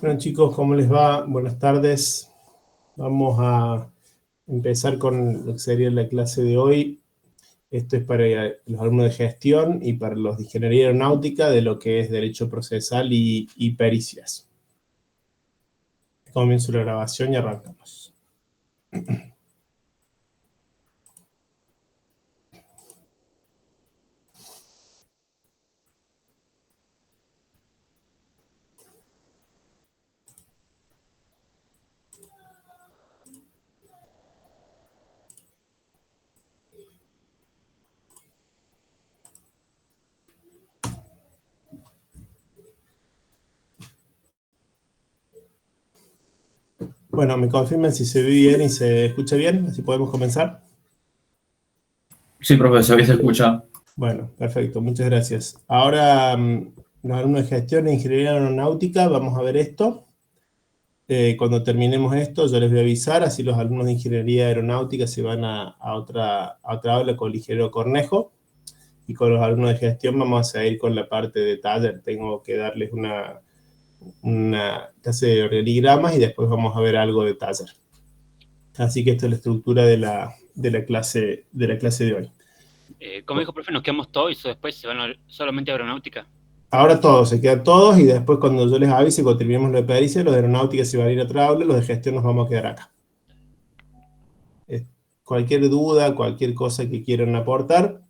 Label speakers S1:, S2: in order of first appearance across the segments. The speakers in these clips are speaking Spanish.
S1: Bueno, chicos, ¿cómo les va? Buenas tardes. Vamos a empezar con lo que sería la clase de hoy. Esto es para los alumnos de gestión y para los de ingeniería aeronáutica de lo que es derecho procesal y pericias. Comienzo la grabación y arrancamos. Bueno, me confirman si se ve bien y se escucha bien, así podemos comenzar.
S2: Sí, profesor, ahí se escucha.
S1: Bueno, perfecto, muchas gracias. Ahora, los alumnos de gestión e ingeniería aeronáutica, vamos a ver esto. Cuando terminemos esto, yo les voy a avisar, así los alumnos de ingeniería aeronáutica se van a otra aula con el ingeniero Cornejo, y con los alumnos de gestión vamos a ir con la parte de taller. Tengo que darles una clase de organigramas y después vamos a ver algo de taller. Así que esta es la estructura de la clase de hoy.
S3: Como dijo profe, nos quedamos todos y después se van solamente a aeronáutica.
S1: Ahora todos, se quedan todos y después cuando yo les avise, cuando terminemos lo de pericia, los de aeronáutica se van a ir a otra aula, los de gestión nos vamos a quedar acá. Cualquier duda, cualquier cosa que quieran aportar,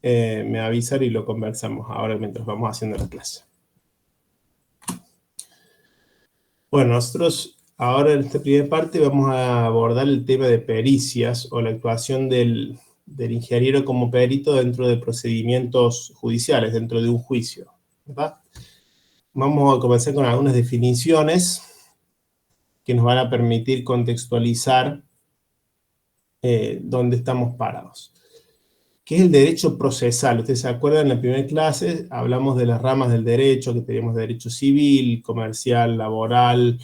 S1: me avisan y lo conversamos ahora mientras vamos haciendo la clase. Bueno, nosotros ahora en esta primera parte vamos a abordar el tema de pericias o la actuación del ingeniero como perito dentro de procedimientos judiciales, dentro de un juicio, ¿verdad? Vamos a comenzar con algunas definiciones que nos van a permitir contextualizar dónde estamos parados. ¿Qué es el derecho procesal? Ustedes se acuerdan, en la primera clase hablamos de las ramas del derecho, que teníamos derecho civil, comercial, laboral,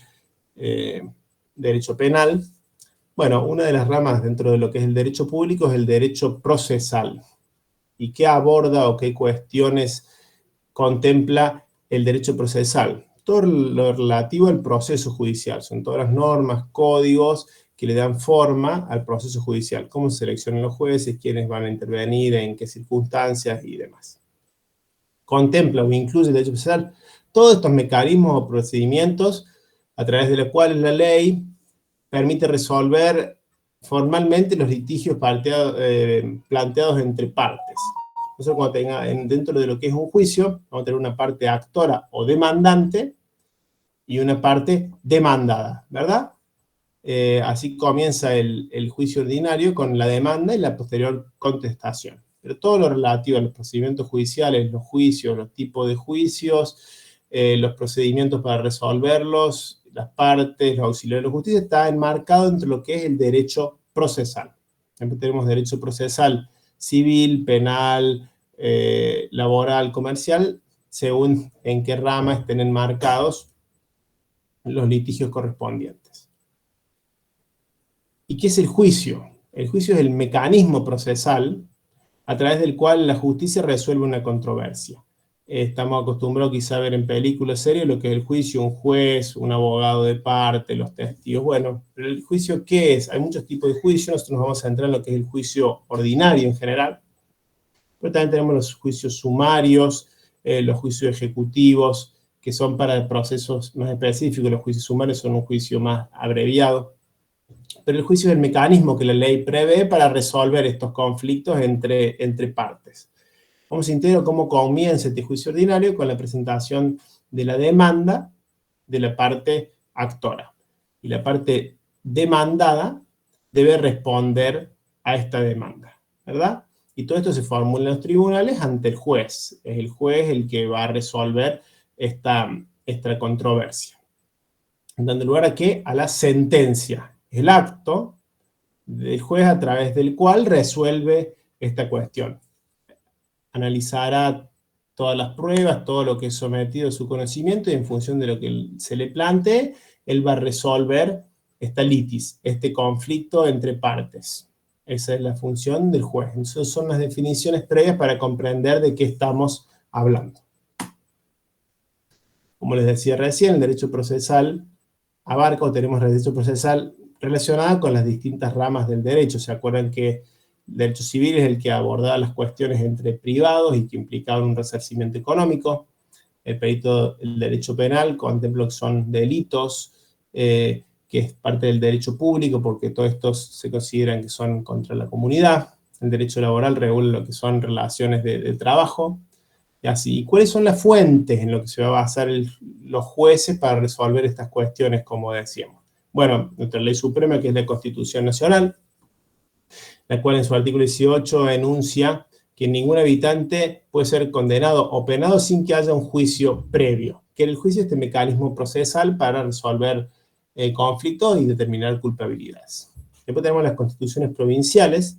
S1: derecho penal. Bueno, una de las ramas dentro de lo que es el derecho público es el derecho procesal. ¿Y qué aborda o qué cuestiones contempla el derecho procesal? Todo lo relativo al proceso judicial, son todas las normas, códigos que le dan forma al proceso judicial, cómo se seleccionan los jueces, quiénes van a intervenir, en qué circunstancias y demás. Contempla o incluye el derecho procesal todos estos mecanismos o procedimientos a través de los cuales la ley permite resolver formalmente los litigios planteados entre partes. Entonces, cuando dentro de lo que es un juicio, vamos a tener una parte actora o demandante y una parte demandada, ¿verdad? Así comienza el juicio ordinario con la demanda y la posterior contestación. Pero todo lo relativo a los procedimientos judiciales, los juicios, los tipos de juicios, los procedimientos para resolverlos, las partes, los auxiliares de justicia, está enmarcado entre lo que es el derecho procesal. Siempre tenemos derecho procesal civil, penal, laboral, comercial, según en qué rama estén enmarcados los litigios correspondientes. ¿Y qué es el juicio? El juicio es el mecanismo procesal a través del cual la justicia resuelve una controversia. Estamos acostumbrados quizá a ver en películas, series, lo que es el juicio, un juez, un abogado de parte, los testigos. Bueno, pero el juicio, ¿qué es? Hay muchos tipos de juicio, nosotros nos vamos a centrar en lo que es el juicio ordinario en general, pero también tenemos los juicios sumarios, los juicios ejecutivos, que son para procesos más específicos. Los juicios sumarios son un juicio más abreviado. Pero el juicio es el mecanismo que la ley prevé para resolver estos conflictos entre partes. Vamos a entender cómo comienza este juicio ordinario con la presentación de la demanda de la parte actora. Y la parte demandada debe responder a esta demanda, ¿verdad? Y todo esto se formula en los tribunales ante el juez. Es el juez el que va a resolver esta controversia. Dando lugar a ¿qué? A la sentencia. El acto del juez a través del cual resuelve esta cuestión. Analizará todas las pruebas, todo lo que es sometido a su conocimiento, y en función de lo que se le plantee, él va a resolver esta litis, este conflicto entre partes. Esa es la función del juez. Esas son las definiciones previas para comprender de qué estamos hablando. Como les decía recién, el derecho procesal abarca, o tenemos el derecho procesal relacionado con las distintas ramas del derecho. ¿Se acuerdan que el derecho civil es el que abordaba las cuestiones entre privados y que implicaban un resarcimiento económico? El derecho penal contempla lo que son delitos, que es parte del derecho público, porque todos estos se consideran que son contra la comunidad. El derecho laboral regula lo que son relaciones de trabajo. Y así. ¿Y cuáles son las fuentes en lo que se va a basar los jueces para resolver estas cuestiones, como decíamos? Bueno, nuestra ley suprema, que es la Constitución Nacional, la cual en su artículo 18 enuncia que ningún habitante puede ser condenado o penado sin que haya un juicio previo, que el juicio es este mecanismo procesal para resolver conflictos y determinar culpabilidades. Después tenemos las constituciones provinciales,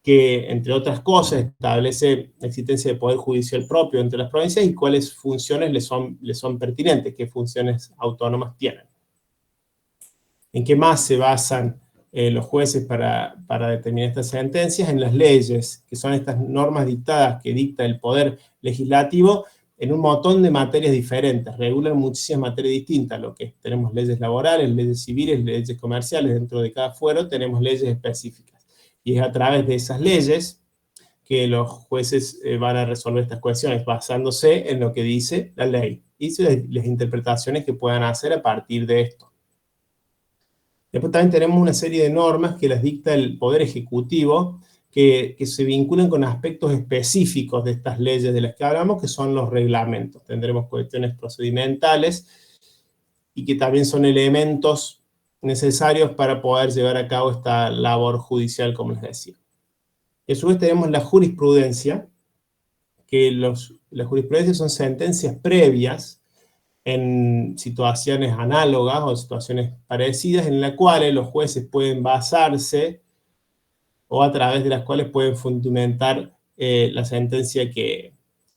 S1: que, entre otras cosas, establece la existencia de poder judicial propio entre las provincias y cuáles funciones les son pertinentes, qué funciones autónomas tienen. ¿En qué más se basan los jueces para determinar estas sentencias? En las leyes, que son estas normas dictadas que dicta el poder legislativo en un montón de materias diferentes, regulan muchísimas materias distintas, lo que tenemos leyes laborales, leyes civiles, leyes comerciales, dentro de cada fuero tenemos leyes específicas. Y es a través de esas leyes que los jueces van a resolver estas cuestiones, basándose en lo que dice la ley y las interpretaciones que puedan hacer a partir de esto. Después también tenemos una serie de normas que las dicta el Poder Ejecutivo, que se vinculan con aspectos específicos de estas leyes de las que hablamos, que son los reglamentos. Tendremos cuestiones procedimentales y que también son elementos necesarios para poder llevar a cabo esta labor judicial, como les decía. Y a su vez tenemos la jurisprudencia, que la jurisprudencia son sentencias previas en situaciones análogas o situaciones parecidas, en las cuales los jueces pueden basarse o a través de las cuales pueden fundamentar la sentencia que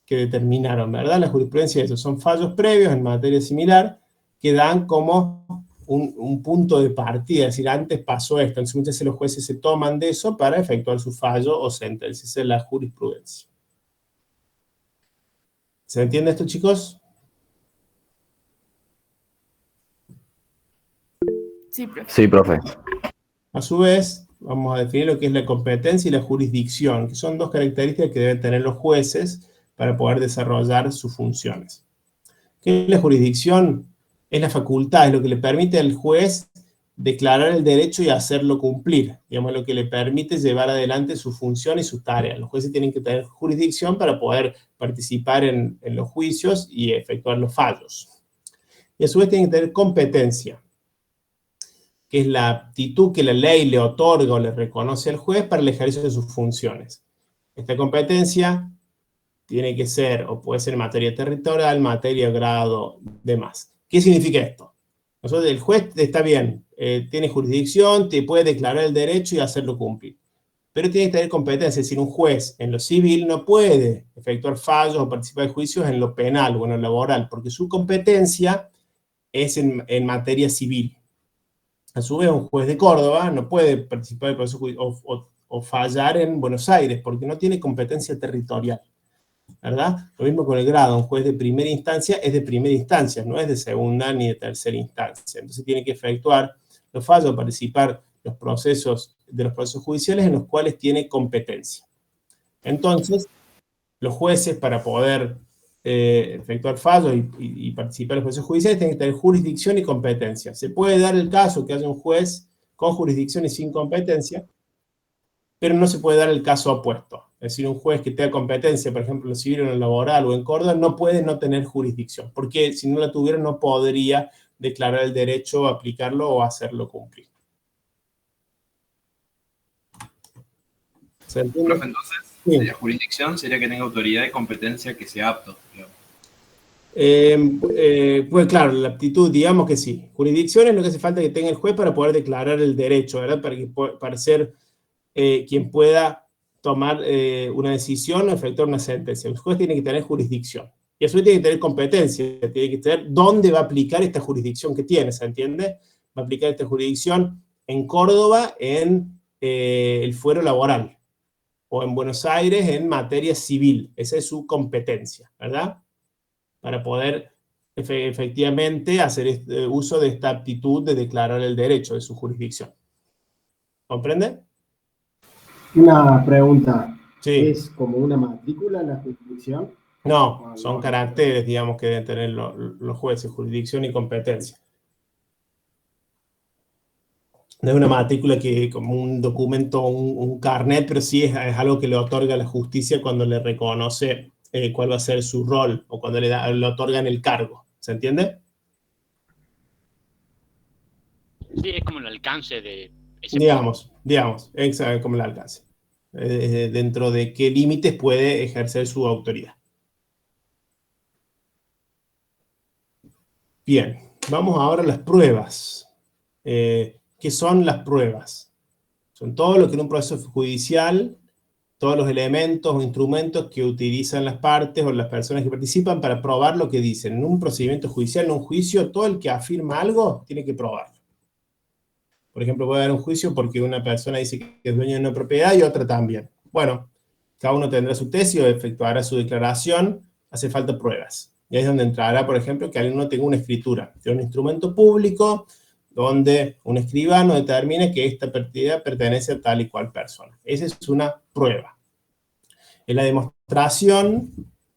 S1: determinaron, ¿verdad? La jurisprudencia, esos son fallos previos en materia similar que dan como un punto de partida, es decir, antes pasó esto, entonces muchas veces los jueces se toman de eso para efectuar su fallo o sentencia, esa es la jurisprudencia. ¿Se entiende esto, chicos?
S4: Sí, profe.
S5: Sí, profe.
S1: A su vez, vamos a definir lo que es la competencia y la jurisdicción, que son dos características que deben tener los jueces para poder desarrollar sus funciones. ¿Qué es la jurisdicción? Es la facultad, es lo que le permite al juez declarar el derecho y hacerlo cumplir. Digamos, lo que le permite llevar adelante su función y sus tareas. Los jueces tienen que tener jurisdicción para poder participar en los juicios y efectuar los fallos. Y a su vez tienen que tener competencia, que es la aptitud que la ley le otorga o le reconoce al juez para el ejercicio de sus funciones. Esta competencia tiene que ser, o puede ser materia territorial, materia, grado, demás. ¿Qué significa esto? El juez está bien, tiene jurisdicción, te puede declarar el derecho y hacerlo cumplir. Pero tiene que tener competencia, es decir, un juez en lo civil no puede efectuar fallos o participar de juicios en lo penal o en lo laboral, porque su competencia es en materia civil. A su vez, un juez de Córdoba no puede participar del proceso o fallar en Buenos Aires, porque no tiene competencia territorial, ¿verdad? Lo mismo con el grado, un juez de primera instancia es de primera instancia, no es de segunda ni de tercera instancia. Entonces tiene que efectuar los fallos, participar de los procesos judiciales en los cuales tiene competencia. Entonces, los jueces, para poder efectuar fallos y participar en los procesos judiciales, tienen que tener jurisdicción y competencia. Se puede dar el caso que haya un juez con jurisdicción y sin competencia, pero no se puede dar el caso opuesto. Es decir, un juez que tenga competencia, por ejemplo, en lo civil, en lo laboral o en Córdoba, no puede no tener jurisdicción, porque si no la tuviera no podría declarar el derecho, aplicarlo o hacerlo cumplir.
S6: ¿Se entiende? Profe, entonces, sí. La jurisdicción sería que tenga autoridad y competencia que sea apto, digamos.
S1: Pues claro, la aptitud, digamos que sí. Jurisdicción es lo que hace falta que tenga el juez para poder declarar el derecho, ¿verdad? Para ser quien pueda tomar una decisión o efectuar una sentencia. El juez tiene que tener jurisdicción. Y eso tiene que tener competencia, tiene que tener dónde va a aplicar esta jurisdicción que tiene, ¿se entiende? Va a aplicar esta jurisdicción en Córdoba en el fuero laboral, o en Buenos Aires en materia civil. Esa es su competencia, ¿verdad? Para poder efectivamente hacer uso de esta aptitud de declarar el derecho de su jurisdicción. ¿Comprende?
S4: Una pregunta.
S1: Sí.
S4: ¿Es como una matrícula la jurisdicción?
S1: No, son caracteres, digamos, que deben tener los jueces, jurisdicción y competencia. No es una matrícula que como un documento, un carnet, pero sí es algo que le otorga la justicia cuando le reconoce cuál va a ser su rol o cuando le otorgan el cargo. ¿Se entiende?
S3: Sí, es como el alcance de ese
S1: Digamos, exacto, como el alcance. Dentro de qué límites puede ejercer su autoridad. Bien, vamos ahora a las pruebas. ¿Qué son las pruebas? Son todo lo que en un proceso judicial, todos los elementos o instrumentos que utilizan las partes o las personas que participan para probar lo que dicen. En un procedimiento judicial, en un juicio, todo el que afirma algo tiene que probarlo. Por ejemplo, puede haber un juicio porque una persona dice que es dueño de una propiedad y otra también. Bueno, cada uno tendrá su tesis o efectuará su declaración, hace falta pruebas. Y ahí es donde entrará, por ejemplo, que alguien tenga una escritura, tiene un instrumento público donde un escribano determine que esta propiedad pertenece a tal y cual persona. Esa es una prueba. Es la demostración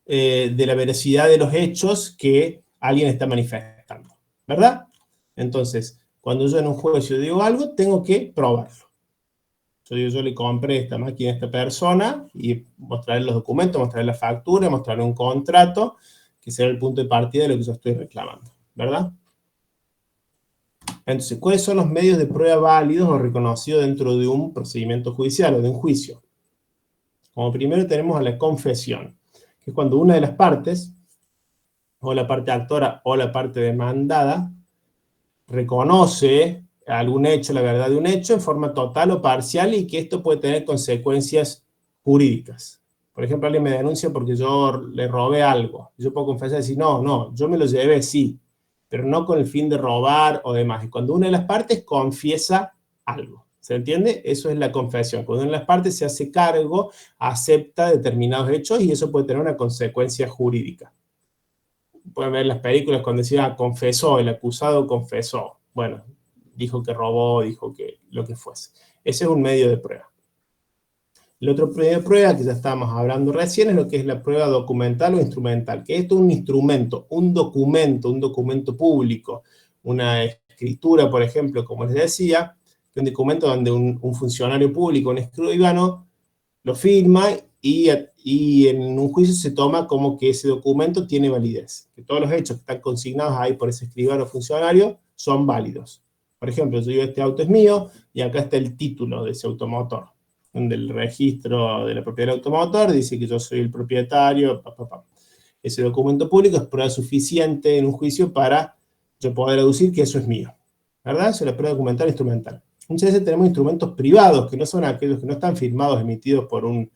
S1: de la veracidad de los hechos que alguien está manifestando, ¿verdad? Entonces, cuando yo en un juicio digo algo, tengo que probarlo. Yo le compré esta máquina a esta persona y mostrarle los documentos, mostrarle la factura, mostrarle un contrato, que será el punto de partida de lo que yo estoy reclamando, ¿verdad? Entonces, ¿cuáles son los medios de prueba válidos o reconocidos dentro de un procedimiento judicial o de un juicio? Como primero tenemos a la confesión, que es cuando una de las partes, o la parte actora o la parte demandada, reconoce algún hecho, la verdad de un hecho, en forma total o parcial, y que esto puede tener consecuencias jurídicas. Por ejemplo, alguien me denuncia porque yo le robé algo. Yo puedo confesar y decir, no, yo me lo llevé, sí, pero no con el fin de robar o demás. Y cuando una de las partes confiesa algo, ¿se entiende? Eso es la confesión. Cuando una de las partes se hace cargo, acepta determinados hechos y eso puede tener una consecuencia jurídica. Pueden ver las películas cuando decía confesó, el acusado confesó. Bueno, dijo que robó, dijo que lo que fuese. Ese es un medio de prueba. El otro medio de prueba, que ya estábamos hablando recién, es lo que es la prueba documental o instrumental, que esto es un instrumento, un documento público, una escritura, por ejemplo, como les decía, un documento donde un funcionario público, un escribano, lo firma y en un juicio se toma como que ese documento tiene validez, que todos los hechos que están consignados ahí por ese escribano o funcionario son válidos. Por ejemplo, yo digo, este auto es mío, y acá está el título de ese automotor, donde el registro de la propiedad del automotor dice que yo soy el propietario, Ese documento público es prueba suficiente en un juicio para yo poder deducir que eso es mío, ¿verdad? Eso es la prueba documental e instrumental. Muchas veces tenemos instrumentos privados, que no son aquellos que no están firmados, emitidos por una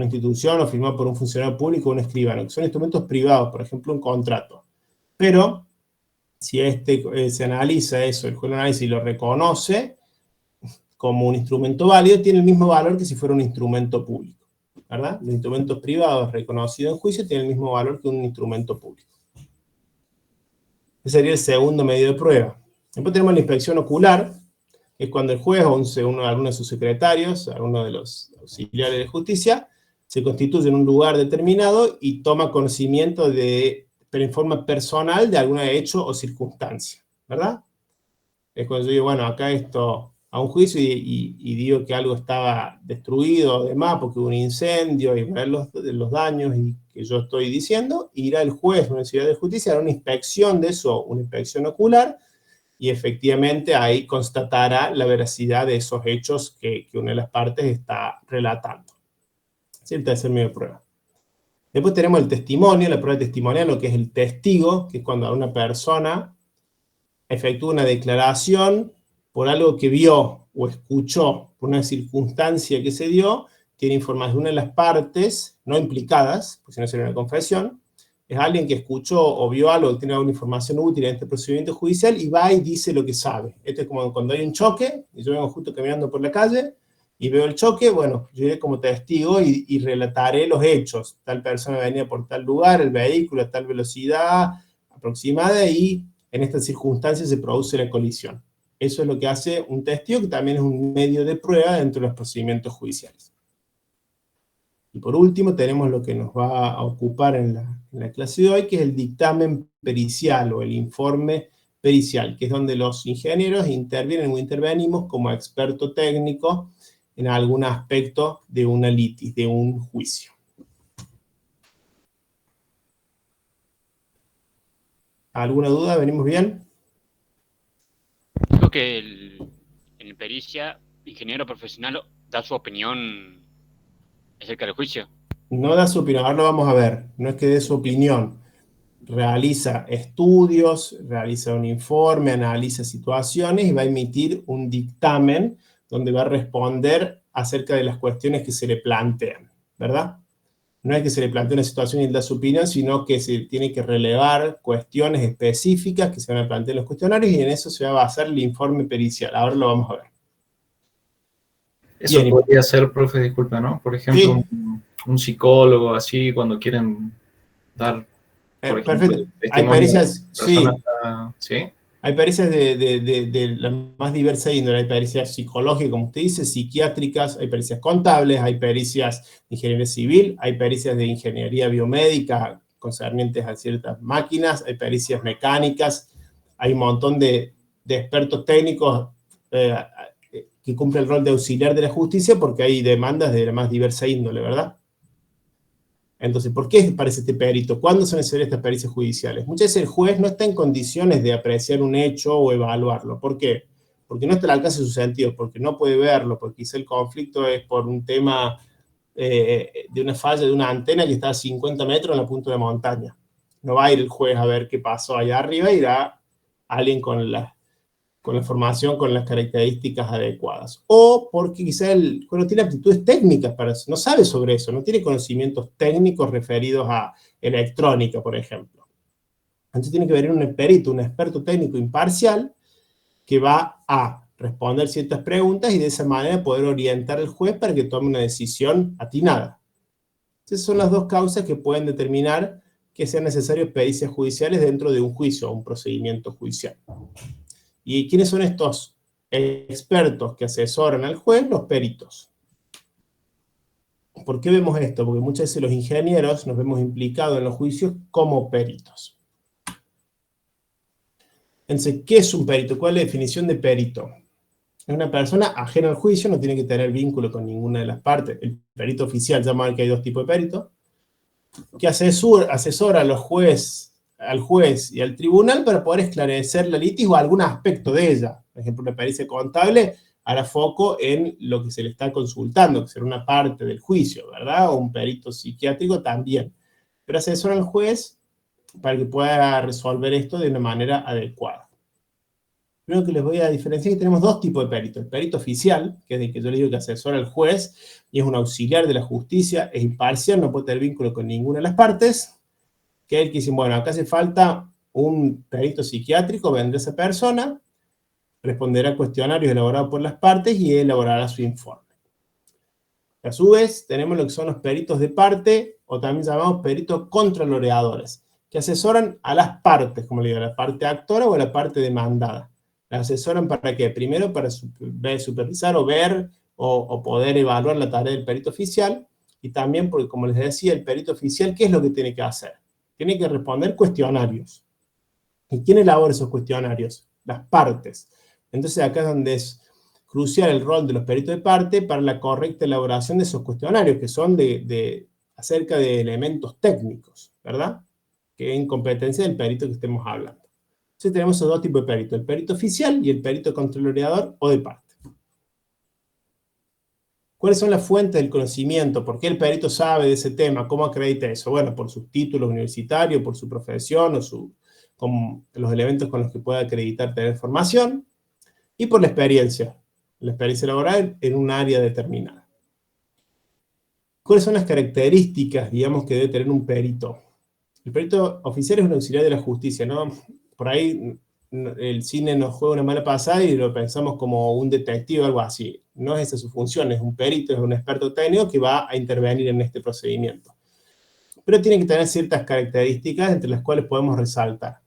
S1: institución o firmados por un funcionario público o un escribano, que son instrumentos privados, por ejemplo, un contrato. Pero, si se analiza eso, el juez lo analiza y lo reconoce como un instrumento válido, tiene el mismo valor que si fuera un instrumento público, ¿verdad? Los instrumentos privados reconocidos en juicio tienen el mismo valor que un instrumento público. Ese sería el segundo medio de prueba. Después tenemos la inspección ocular, que es cuando el juez o alguno de sus secretarios, alguno de los auxiliares de justicia, se constituye en un lugar determinado y toma conocimiento pero en forma personal, de algún hecho o circunstancia, ¿verdad? Es cuando yo digo, bueno, acá esto, a un juicio y digo que algo estaba destruido o demás, porque hubo un incendio, y ver los daños y que yo estoy diciendo, irá el juez, una ciudad de justicia, hará una inspección de eso, una inspección ocular, y efectivamente ahí constatará la veracidad de esos hechos que una de las partes está relatando. Es el tercer medio de prueba. Después tenemos el testimonio, la prueba testimonial, lo que es el testigo, que es cuando una persona efectúa una declaración por algo que vio o escuchó, por una circunstancia que se dio, tiene información de una de las partes, no implicadas, porque si no sería una confesión, es alguien que escuchó o vio algo, que tiene alguna información útil en este procedimiento judicial y va y dice lo que sabe. Esto es como cuando hay un choque, y yo vengo justo caminando por la calle, y veo el choque, bueno, yo iré como testigo y relataré los hechos. Tal persona venía por tal lugar, el vehículo a tal velocidad aproximada, y en estas circunstancias se produce la colisión. Eso es lo que hace un testigo, que también es un medio de prueba dentro de los procedimientos judiciales. Y por último tenemos lo que nos va a ocupar en la clase de hoy, que es el dictamen pericial o el informe pericial, que es donde los ingenieros intervienen o intervenimos como experto técnico en algún aspecto de una litis, de un juicio. ¿Alguna duda? ¿Venimos bien?
S3: Creo que en pericia, ingeniero profesional da su opinión acerca del juicio.
S1: No da su opinión, ahora lo vamos a ver, no es que dé su opinión, realiza estudios, realiza un informe, analiza situaciones y va a emitir un dictamen donde va a responder acerca de las cuestiones que se le plantean, ¿verdad? No es que se le plantee una situación y él da su opinión, sino que se tiene que relevar cuestiones específicas que se van a plantear en los cuestionarios, y en eso se va a basar el informe pericial. Ahora lo vamos a ver.
S2: Eso
S1: Bien.
S2: podría ser, profe, disculpa, ¿no? Por ejemplo,
S1: Sí.
S2: un psicólogo así, cuando quieren dar, por ejemplo,
S1: Perfecto. Hay
S2: testimonio
S1: pericias,
S2: de personas,
S1: sí.
S2: ¿sí?
S1: Hay pericias de la más diversa índole. Hay pericias psicológicas, como usted dice, psiquiátricas, hay pericias contables, hay pericias de ingeniería civil, hay pericias de ingeniería biomédica concernientes a ciertas máquinas, hay pericias mecánicas, hay un montón de expertos técnicos que cumplen el rol de auxiliar de la justicia, porque hay demandas de la más diversa índole, ¿verdad? Entonces, ¿por qué aparece este perito? ¿Cuándo son necesarias estas pericias judiciales? Muchas veces el juez no está en condiciones de apreciar un hecho o evaluarlo. ¿Por qué? Porque no está al alcance de su sentido, porque no puede verlo, porque quizá el conflicto es por un tema de una falla de una antena que está a 50 metros en la punta de la montaña. No va a ir el juez a ver qué pasó allá arriba, irá alguien con la formación, con las características adecuadas. O porque quizá el juez no tiene aptitudes técnicas para eso, no sabe sobre eso, no tiene conocimientos técnicos referidos a electrónica, por ejemplo. Entonces tiene que venir un perito, un experto técnico imparcial, que va a responder ciertas preguntas y de esa manera poder orientar al juez para que tome una decisión atinada. Esas son las dos causas que pueden determinar que sean necesarias pericias judiciales dentro de un juicio o un procedimiento judicial. ¿Y quiénes son estos expertos que asesoran al juez? Los peritos. ¿Por qué vemos esto? Porque muchas veces los ingenieros nos vemos implicados en los juicios como peritos. Entonces, ¿qué es un perito? ¿Cuál es la definición de perito? Es una persona ajena al juicio, no tiene que tener vínculo con ninguna de las partes. El perito oficial, llama que hay dos tipos de peritos, que asesora al juez y al tribunal para poder esclarecer la litis o algún aspecto de ella. Por ejemplo, una pericia contable hará foco en lo que se le está consultando, que será una parte del juicio, ¿verdad? O un perito psiquiátrico también. Pero asesora al juez para que pueda resolver esto de una manera adecuada. Primero que les voy a diferenciar que tenemos dos tipos de perito. El perito oficial, que es el que yo le digo que asesora al juez, y es un auxiliar de la justicia, es imparcial, no puede tener vínculo con ninguna de las partes, que es el que dice, bueno, acá hace falta un perito psiquiátrico, vendrá esa persona, responderá a cuestionarios elaborados por las partes y elaborará su informe. A su vez, tenemos lo que son los peritos de parte, o también llamamos peritos contraloreadores, que asesoran a las partes, como le digo, a la parte actora o a la parte demandada. ¿La asesoran para qué? Primero para supervisar o ver o poder evaluar la tarea del perito oficial, y también porque, como les decía, el perito oficial, ¿qué es lo que tiene que hacer? Tiene que responder cuestionarios. ¿Y quién elabora esos cuestionarios? Las partes. Entonces acá es donde es crucial el rol de los peritos de parte para la correcta elaboración de esos cuestionarios, que son acerca de elementos técnicos, ¿verdad? Que es incompetencia del perito que estemos hablando. Entonces tenemos esos dos tipos de perito, el perito oficial y el perito contraloreador o de parte. ¿Cuáles son las fuentes del conocimiento? ¿Por qué el perito sabe de ese tema? ¿Cómo acredita eso? Bueno, por sus títulos universitarios, por su profesión o con los elementos con los que pueda acreditar tener formación, y por la experiencia laboral en un área determinada. ¿Cuáles son las características, digamos, que debe tener un perito? El perito oficial es un auxiliar de la justicia, ¿no? Por ahí el cine nos juega una mala pasada y lo pensamos como un detective o algo así. No es esa su función, es un perito, es un experto técnico que va a intervenir en este procedimiento. Pero tiene que tener ciertas características entre las cuales podemos resaltar.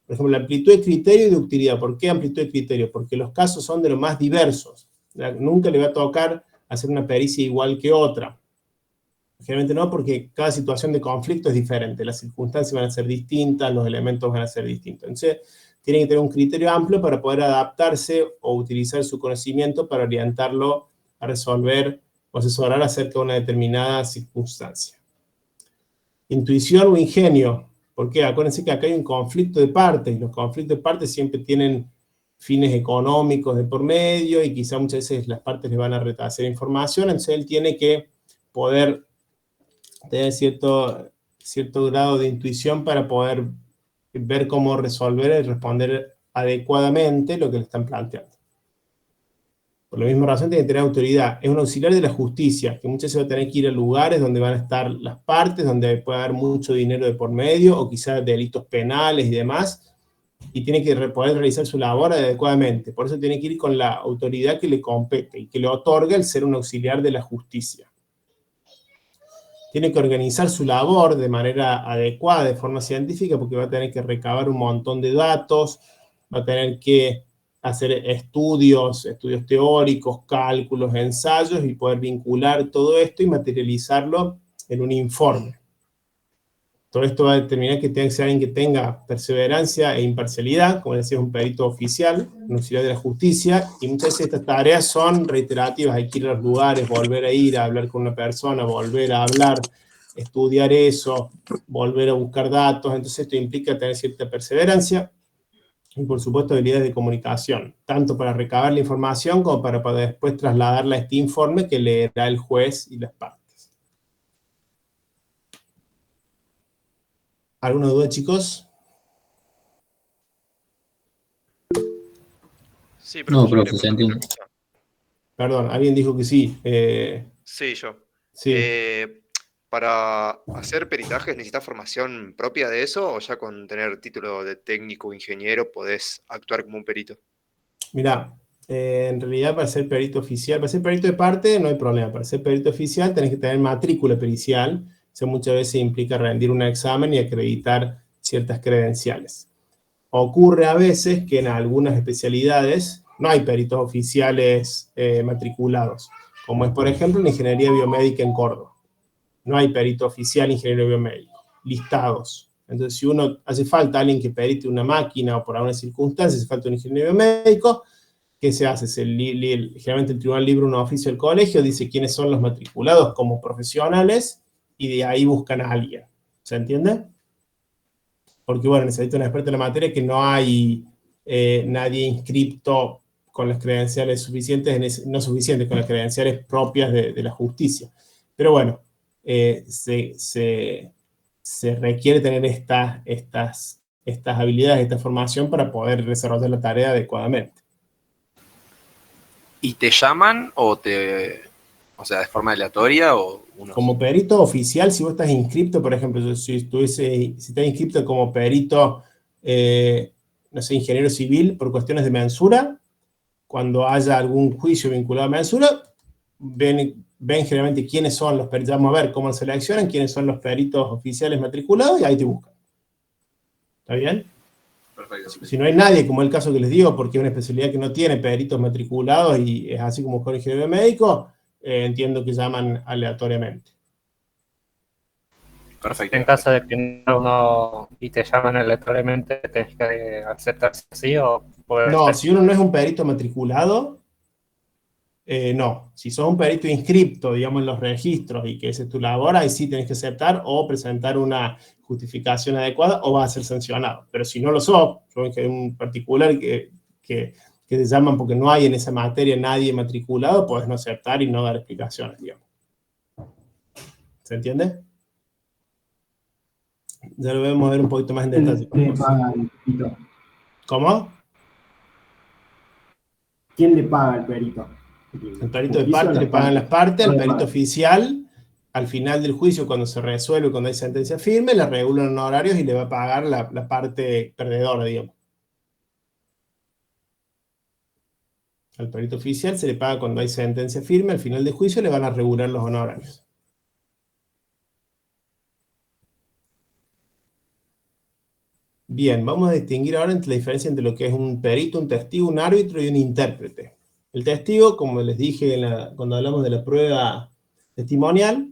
S1: Por ejemplo, la amplitud de criterio y de utilidad. ¿Por qué amplitud de criterio? Porque los casos son de los más diversos. Nunca le va a tocar hacer una pericia igual que otra. Generalmente no, porque cada situación de conflicto es diferente. Las circunstancias van a ser distintas, los elementos van a ser distintos. Entonces, tiene que tener un criterio amplio para poder adaptarse o utilizar su conocimiento para orientarlo a resolver o asesorar acerca de una determinada circunstancia. Intuición o ingenio. ¿Por qué? Acuérdense que acá hay un conflicto de partes, y los conflictos de partes siempre tienen fines económicos de por medio, y quizá muchas veces las partes le van a retrasar información, entonces él tiene que poder tener cierto grado de intuición para poder ver cómo resolver y responder adecuadamente lo que le están planteando. Por la misma razón tiene que tener autoridad. Es un auxiliar de la justicia, que muchas veces va a tener que ir a lugares donde van a estar las partes, donde puede haber mucho dinero de por medio, o quizás delitos penales y demás, y tiene que poder realizar su labor adecuadamente. Por eso tiene que ir con la autoridad que le compete y que le otorga el ser un auxiliar de la justicia. Tiene que organizar su labor de manera adecuada, de forma científica, porque va a tener que recabar un montón de datos, va a tener que hacer estudios teóricos, cálculos, ensayos, y poder vincular todo esto y materializarlo en un informe. Todo esto va a determinar que tenga que ser alguien que tenga perseverancia e imparcialidad, como decía, es un perito oficial, un auxiliar de la justicia, y muchas veces estas tareas son reiterativas, hay que ir a los lugares, volver a ir a hablar con una persona, volver a hablar, estudiar eso, volver a buscar datos. Entonces esto implica tener cierta perseverancia, y por supuesto habilidades de comunicación, tanto para recabar la información como para después trasladarla a este informe que leerá el juez y las partes. ¿Alguna duda, chicos?
S5: Sí,
S7: No,
S5: profesor,
S7: profe, se entiende.
S1: Perdón, alguien dijo que sí.
S5: Sí, yo.
S1: Sí.
S5: ¿Para hacer peritajes necesitas formación propia de eso o ya con tener título de técnico o ingeniero podés actuar como un perito?
S1: Mirá, en realidad para ser perito oficial, para ser perito de parte no hay problema. Para ser perito oficial tenés que tener matrícula pericial. Eso muchas veces implica rendir un examen y acreditar ciertas credenciales. Ocurre a veces que en algunas especialidades no hay peritos oficiales matriculados, como es por ejemplo en ingeniería biomédica en Córdoba. No hay perito oficial ingeniero biomédico, listados. Entonces, si uno hace falta alguien que perite una máquina o por alguna circunstancia, hace falta un ingeniero biomédico, ¿qué se hace? Generalmente el tribunal libra un oficio del colegio, dice quiénes son los matriculados como profesionales, y de ahí buscan a alguien. ¿Se entiende? Porque, bueno, necesita un experto en la materia, que no hay nadie inscripto con las credenciales suficientes, no suficientes, con las credenciales propias de la justicia. Pero bueno, se requiere tener estas habilidades, esta formación para poder desarrollar la tarea adecuadamente.
S6: ¿Y te llaman o sea, de forma aleatoria o uno?
S1: Como perito oficial, si vos estás inscripto, por ejemplo, si estás inscripto como perito, no sé, ingeniero civil por cuestiones de mensura, cuando haya algún juicio vinculado a mensura, ven generalmente quiénes son los peritos, vamos a ver cómo seleccionan, quiénes son los peritos oficiales matriculados, y ahí te buscan. ¿Está bien?
S6: Perfecto.
S1: Si no hay nadie, como el caso que les digo, porque es una especialidad que no tiene peritos matriculados y es así como un ingeniero médico, entiendo que llaman aleatoriamente.
S6: Perfecto.
S8: En caso de que uno y te llaman aleatoriamente, ¿tenés que aceptar así o puede
S1: No,
S8: ser?
S1: si uno no es un perito matriculado, no. Si sos un perito inscripto, digamos, en los registros y que esa es tu labor, ahí sí tenés que aceptar o presentar una justificación adecuada o vas a ser sancionado. Pero si no lo sos, un particular que te llaman porque no hay en esa materia nadie matriculado, podés no aceptar y no dar explicaciones, digamos. ¿Se entiende? Ya lo vamos a ver un poquito más en detalle.
S4: ¿Quién le paga el perito?
S1: ¿Cómo?
S4: ¿Quién le paga al perito?
S1: El perito de parte le pagan las partes, al perito oficial, al final del juicio, cuando se resuelve, cuando hay sentencia firme, le regulan honorarios y le va a pagar la parte perdedora, digamos. Al perito oficial se le paga cuando hay sentencia firme, al final del juicio le van a regular los honorarios. Bien, vamos a distinguir ahora entre la diferencia entre lo que es un perito, un testigo, un árbitro y un intérprete. El testigo, como les dije cuando hablamos de la prueba testimonial,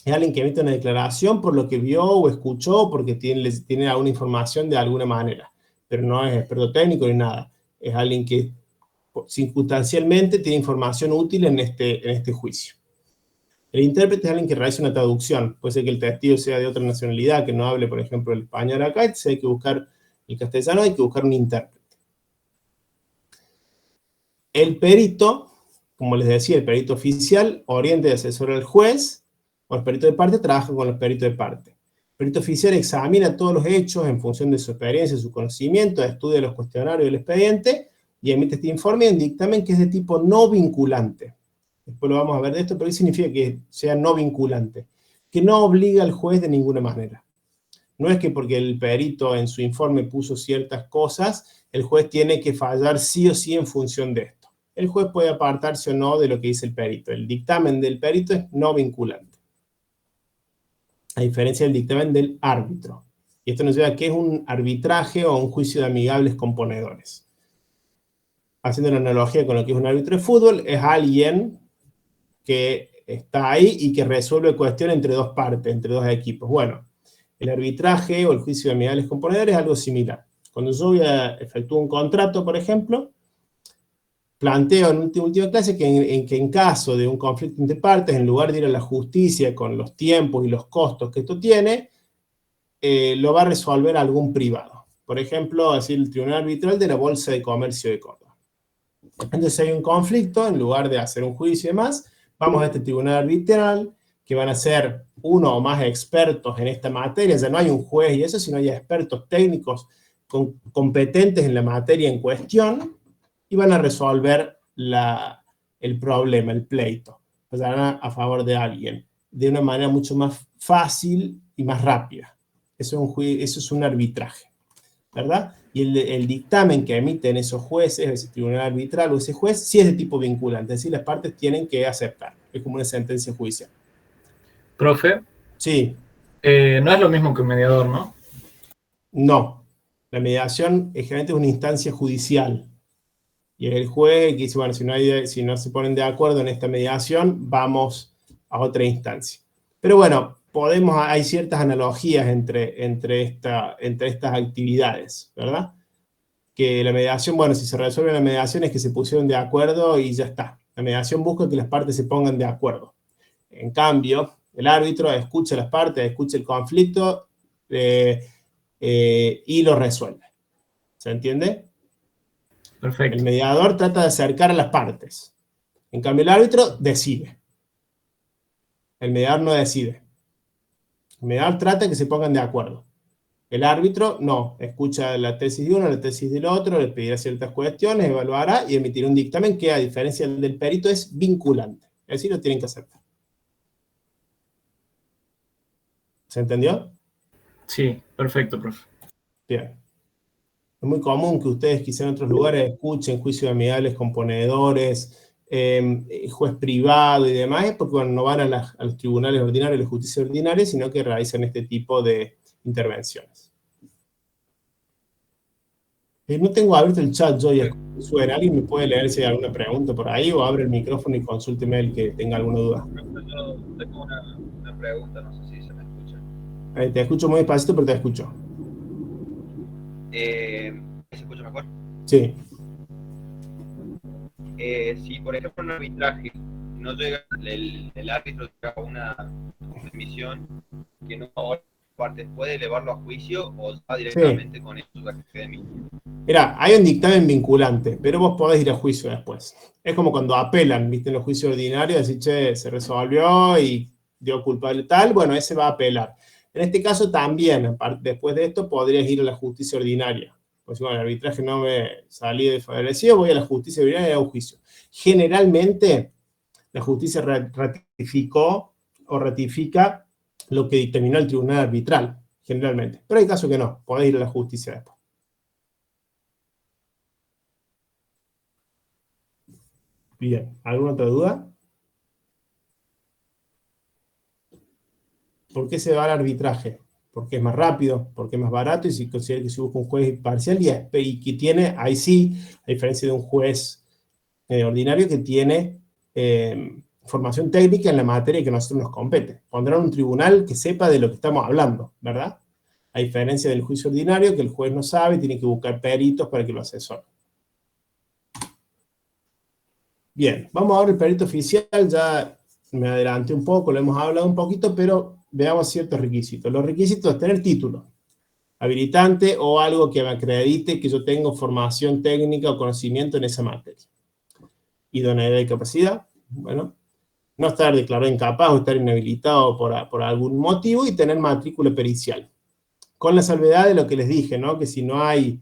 S1: es alguien que emite una declaración por lo que vio o escuchó, porque tiene alguna información de alguna manera, pero no es experto técnico ni nada. Es alguien que circunstancialmente tiene información útil en este juicio. El intérprete es alguien que realiza una traducción. Puede ser que el testigo sea de otra nacionalidad, que no hable, por ejemplo, el español acá, entonces hay que buscar el castellano, hay que buscar un intérprete. El perito, como les decía, el perito oficial orienta y asesora al juez, o el perito de parte trabaja con los peritos de parte. El perito oficial examina todos los hechos en función de su experiencia, su conocimiento, estudia los cuestionarios del expediente y emite este informe en dictamen que es de tipo no vinculante. Después lo vamos a ver de esto, pero ¿qué significa que sea no vinculante? Que no obliga al juez de ninguna manera. No es que porque el perito en su informe puso ciertas cosas, el juez tiene que fallar sí o sí en función de esto. El juez puede apartarse o no de lo que dice el perito. El dictamen del perito es no vinculante, a diferencia del dictamen del árbitro. Y esto nos lleva a qué es un arbitraje o un juicio de amigables componedores. Haciendo una analogía con lo que es un árbitro de fútbol, es alguien que está ahí y que resuelve cuestiones entre dos partes, entre dos equipos. Bueno, el arbitraje o el juicio de amigables componedores es algo similar. Cuando yo efectúo un contrato, por ejemplo, planteo en última clase que en caso de un conflicto entre partes, en lugar de ir a la justicia con los tiempos y los costos que esto tiene, lo va a resolver algún privado. Por ejemplo, así el Tribunal Arbitral de la Bolsa de Comercio de Córdoba. Entonces hay un conflicto, en lugar de hacer un juicio y demás, vamos a este tribunal arbitral, que van a ser uno o más expertos en esta materia, ya no hay un juez y eso, sino hay expertos técnicos competentes en la materia en cuestión, y van a resolver el problema, el pleito. Pasarán a favor de alguien, de una manera mucho más fácil y más rápida. Eso es un arbitraje, ¿verdad? Y el dictamen que emiten esos jueces, ese tribunal arbitral o ese juez, sí es de tipo vinculante, es decir, las partes tienen que aceptar. Es como una sentencia judicial.
S2: Profe,
S1: Sí.
S2: no es lo mismo que un mediador, ¿no?
S1: No. La mediación generalmente es una instancia judicial. Y es el juez que dice, bueno, si no se ponen de acuerdo en esta mediación, vamos a otra instancia. Pero bueno, hay ciertas analogías entre estas actividades, ¿verdad? Que la mediación, bueno, si se resuelve la mediación es que se pusieron de acuerdo y ya está. La mediación busca que las partes se pongan de acuerdo. En cambio, el árbitro escucha a las partes, escucha el conflicto y lo resuelve. ¿Se entiende?
S2: Perfecto.
S1: El mediador trata de acercar a las partes. En cambio, el árbitro decide. El mediador no decide. El mediador trata de que se pongan de acuerdo. El árbitro no. Escucha la tesis de uno, la tesis del otro, le pedirá ciertas cuestiones, evaluará y emitirá un dictamen que, a diferencia del perito, es vinculante. Es decir, lo tienen que aceptar. ¿Se entendió?
S2: Sí, perfecto, profe.
S1: Bien. Es muy común que ustedes quizá en otros lugares escuchen juicios de amigables componedores, juez privado y demás, porque bueno, no van a los tribunales ordinarios, a la justicia ordinaria, sino que realizan este tipo de intervenciones. No tengo abierto el chat, yo ya suena. ¿Alguien me puede leer si hay alguna pregunta por ahí? O abre el micrófono y consúlteme el que tenga alguna duda.
S6: Yo tengo una pregunta, no sé si se me escucha.
S1: Te escucho muy despacito, pero te escucho.
S6: ¿Se escucha mejor?
S1: Sí.
S6: Si, por ejemplo, en un arbitraje no llega el árbitro llega a una emisión que no parte, ¿puede elevarlo a juicio o va directamente con eso de mí?
S1: Mira, hay un dictamen vinculante, pero vos podés ir a juicio después. Es como cuando apelan, ¿viste? En los juicios ordinarios, decir, che, se resolvió y dio culpable tal, bueno, ese va a apelar. En este caso también, después de esto, podrías ir a la justicia ordinaria. Pues si bueno, el arbitraje no me salí desfavorecido, voy a la justicia ordinaria y hago juicio. Generalmente, la justicia ratificó o ratifica lo que dictaminó el tribunal arbitral, generalmente. Pero hay casos que no, podés ir a la justicia después. Bien, ¿alguna otra duda? ¿Por qué se va al arbitraje? Porque es más rápido, porque es más barato, y si considera que se busca un juez imparcial y que tiene, ahí sí, a diferencia de un juez ordinario que tiene formación técnica en la materia que a nosotros nos compete. Pondrán un tribunal que sepa de lo que estamos hablando, ¿verdad? A diferencia del juicio ordinario, que el juez no sabe, tiene que buscar peritos para que lo asesoren. Bien, vamos a ver el perito oficial, ya me adelanté un poco, lo hemos hablado un poquito, pero veamos ciertos requisitos. Los requisitos es tener título habilitante o algo que me acredite que yo tengo formación técnica o conocimiento en esa materia. Idoneidad y capacidad, bueno, no estar declarado incapaz o estar inhabilitado por algún motivo y tener matrícula pericial. Con la salvedad de lo que les dije, ¿no? Que si no hay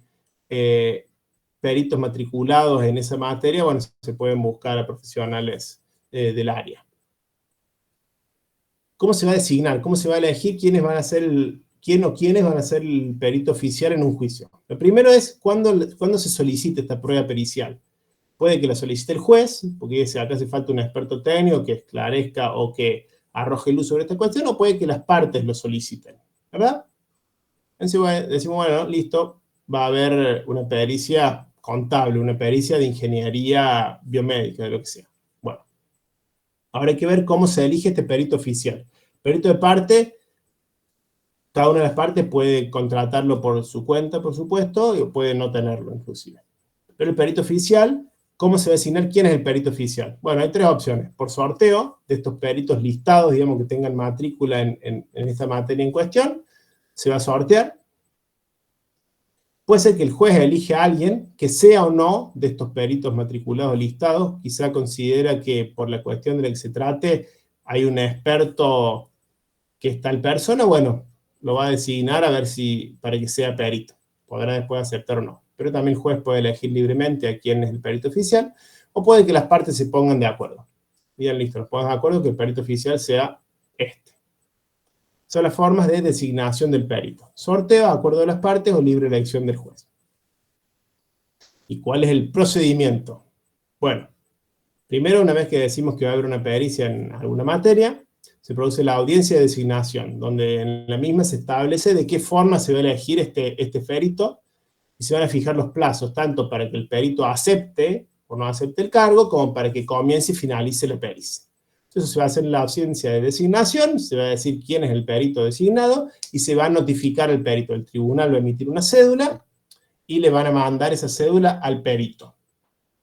S1: peritos matriculados en esa materia, bueno, se pueden buscar a profesionales del área. ¿Cómo se va a designar? ¿Cómo se va a elegir quiénes van a ser quién o quiénes van a ser el perito oficial en un juicio? Lo primero es cuándo se solicita esta prueba pericial. Puede que la solicite el juez, porque acá hace falta un experto técnico que esclarezca o que arroje luz sobre esta cuestión, o puede que las partes lo soliciten, ¿verdad? Entonces decimos, bueno, listo, va a haber una pericia contable, una pericia de ingeniería biomédica, de lo que sea. Bueno, ahora hay que ver cómo se elige este perito oficial. Perito de parte, cada una de las partes puede contratarlo por su cuenta, por supuesto, y puede no tenerlo, inclusive. Pero el perito oficial, ¿cómo se va a designar quién es el perito oficial? Bueno, hay tres opciones. Por sorteo, de estos peritos listados, digamos, que tengan matrícula en esta materia en cuestión, se va a sortear. Puede ser que el juez elige a alguien que sea o no de estos peritos matriculados listados, quizá considera que por la cuestión de la que se trate hay un experto que es tal persona, bueno, lo va a designar a ver si, para que sea perito. Podrá después aceptar o no. Pero también el juez puede elegir libremente a quién es el perito oficial, o puede que las partes se pongan de acuerdo. Bien, listo, nos ponemos de acuerdo que el perito oficial sea este. Son las formas de designación del perito. Sorteo, acuerdo de las partes o libre elección del juez. ¿Y cuál es el procedimiento? Bueno, primero, una vez que decimos que va a haber una pericia en alguna materia, se produce la audiencia de designación, donde en la misma se establece de qué forma se va a elegir este perito, y se van a fijar los plazos, tanto para que el perito acepte o no acepte el cargo, como para que comience y finalice la pericia. Entonces se va a hacer la audiencia de designación, se va a decir quién es el perito designado, y se va a notificar al perito. El tribunal va a emitir una cédula, y le van a mandar esa cédula al perito.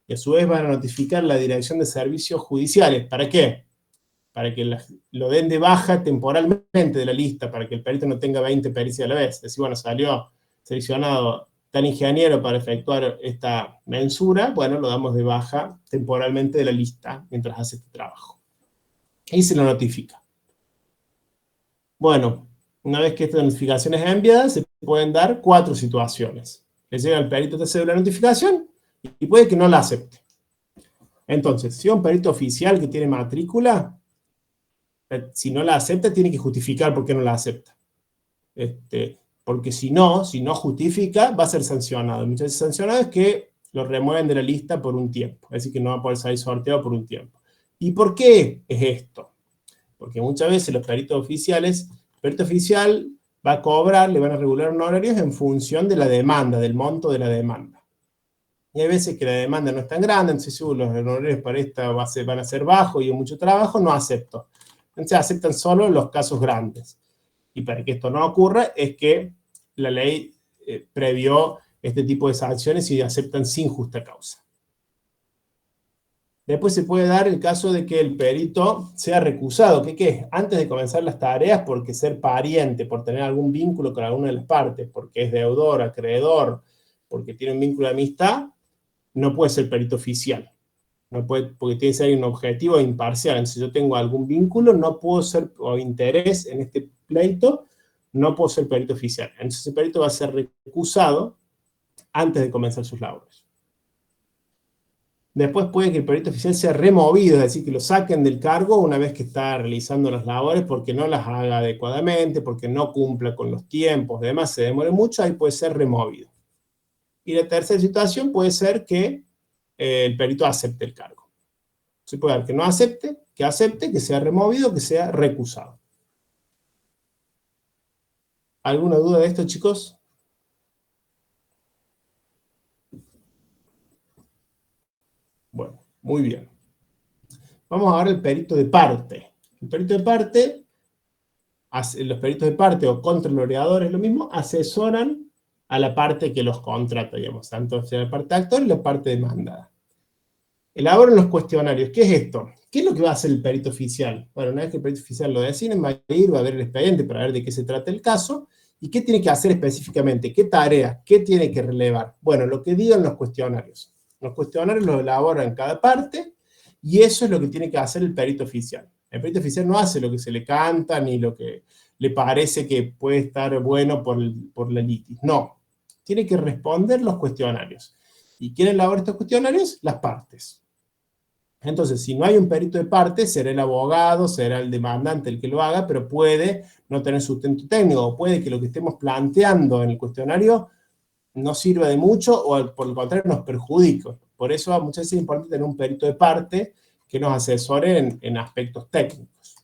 S1: Y a su vez van a notificar la Dirección de Servicios Judiciales. ¿Para qué? Para que lo den de baja temporalmente de la lista, para que el perito no tenga 20 pericias a la vez. Es decir, bueno, salió seleccionado tal ingeniero para efectuar esta mensura, bueno, lo damos de baja temporalmente de la lista mientras hace este trabajo. Y se lo notifica. Bueno, una vez que esta notificación es enviada, se pueden dar 4 situaciones. Le llega al perito esta cédula de notificación y puede que no la acepte. Entonces, si es un perito oficial que tiene matrícula, si no la acepta, tiene que justificar por qué no la acepta. Porque si no justifica, va a ser sancionado. Muchas veces sancionado es que lo remueven de la lista por un tiempo. Es decir, que no va a poder salir sorteado por un tiempo. ¿Y por qué es esto? Porque muchas veces los peritos oficiales, el perito oficial va a cobrar, le van a regular honorarios en función de la demanda, del monto de la demanda. Y hay veces que la demanda no es tan grande, entonces los honorarios para esta van a ser bajos y hay mucho trabajo, no acepto. Entonces aceptan solo los casos grandes. Y para que esto no ocurra es que la ley previó este tipo de sanciones y aceptan sin justa causa. Después se puede dar el caso de que el perito sea recusado, que ¿qué es? Antes de comenzar las tareas, porque ser pariente, por tener algún vínculo con alguna de las partes, porque es deudor, acreedor, porque tiene un vínculo de amistad, no puede ser perito oficial. No puede, porque tiene que ser un objetivo imparcial. Entonces, si yo tengo algún vínculo, no puedo ser, o interés en este pleito, no puedo ser perito oficial. Entonces, el perito va a ser recusado antes de comenzar sus labores. Después puede que el perito oficial sea removido, es decir, que lo saquen del cargo una vez que está realizando las labores porque no las haga adecuadamente, porque no cumpla con los tiempos, además se demore mucho, ahí puede ser removido. Y la tercera situación puede ser que el perito acepte el cargo. Se puede dar que no acepte, que sea removido, que sea recusado. ¿Alguna duda de esto, chicos? Bueno, muy bien. Vamos ahora al perito de parte. El perito de parte, los peritos de parte o contraloreadores, lo mismo, asesoran a la parte que los contrata, digamos, tanto sea la parte actor y la parte demandada. Elaboran los cuestionarios. ¿Qué es esto? ¿Qué es lo que va a hacer el perito oficial? Bueno, una vez que el perito oficial lo decide, va a ir, va a ver el expediente para ver de qué se trata el caso y qué tiene que hacer específicamente, qué tareas, qué tiene que relevar. Bueno, lo que digan los cuestionarios. Los cuestionarios los elaboran cada parte y eso es lo que tiene que hacer el perito oficial. El perito oficial no hace lo que se le canta ni lo que le parece que puede estar bueno por la litis. No, tiene que responder los cuestionarios. ¿Y quién elabora estos cuestionarios? Las partes. Entonces, si no hay un perito de parte, será el abogado, será el demandante el que lo haga, pero puede no tener sustento técnico, o puede que lo que estemos planteando en el cuestionario no sirva de mucho, o por el contrario nos perjudique. Por eso muchas veces es importante tener un perito de parte que nos asesore en aspectos técnicos.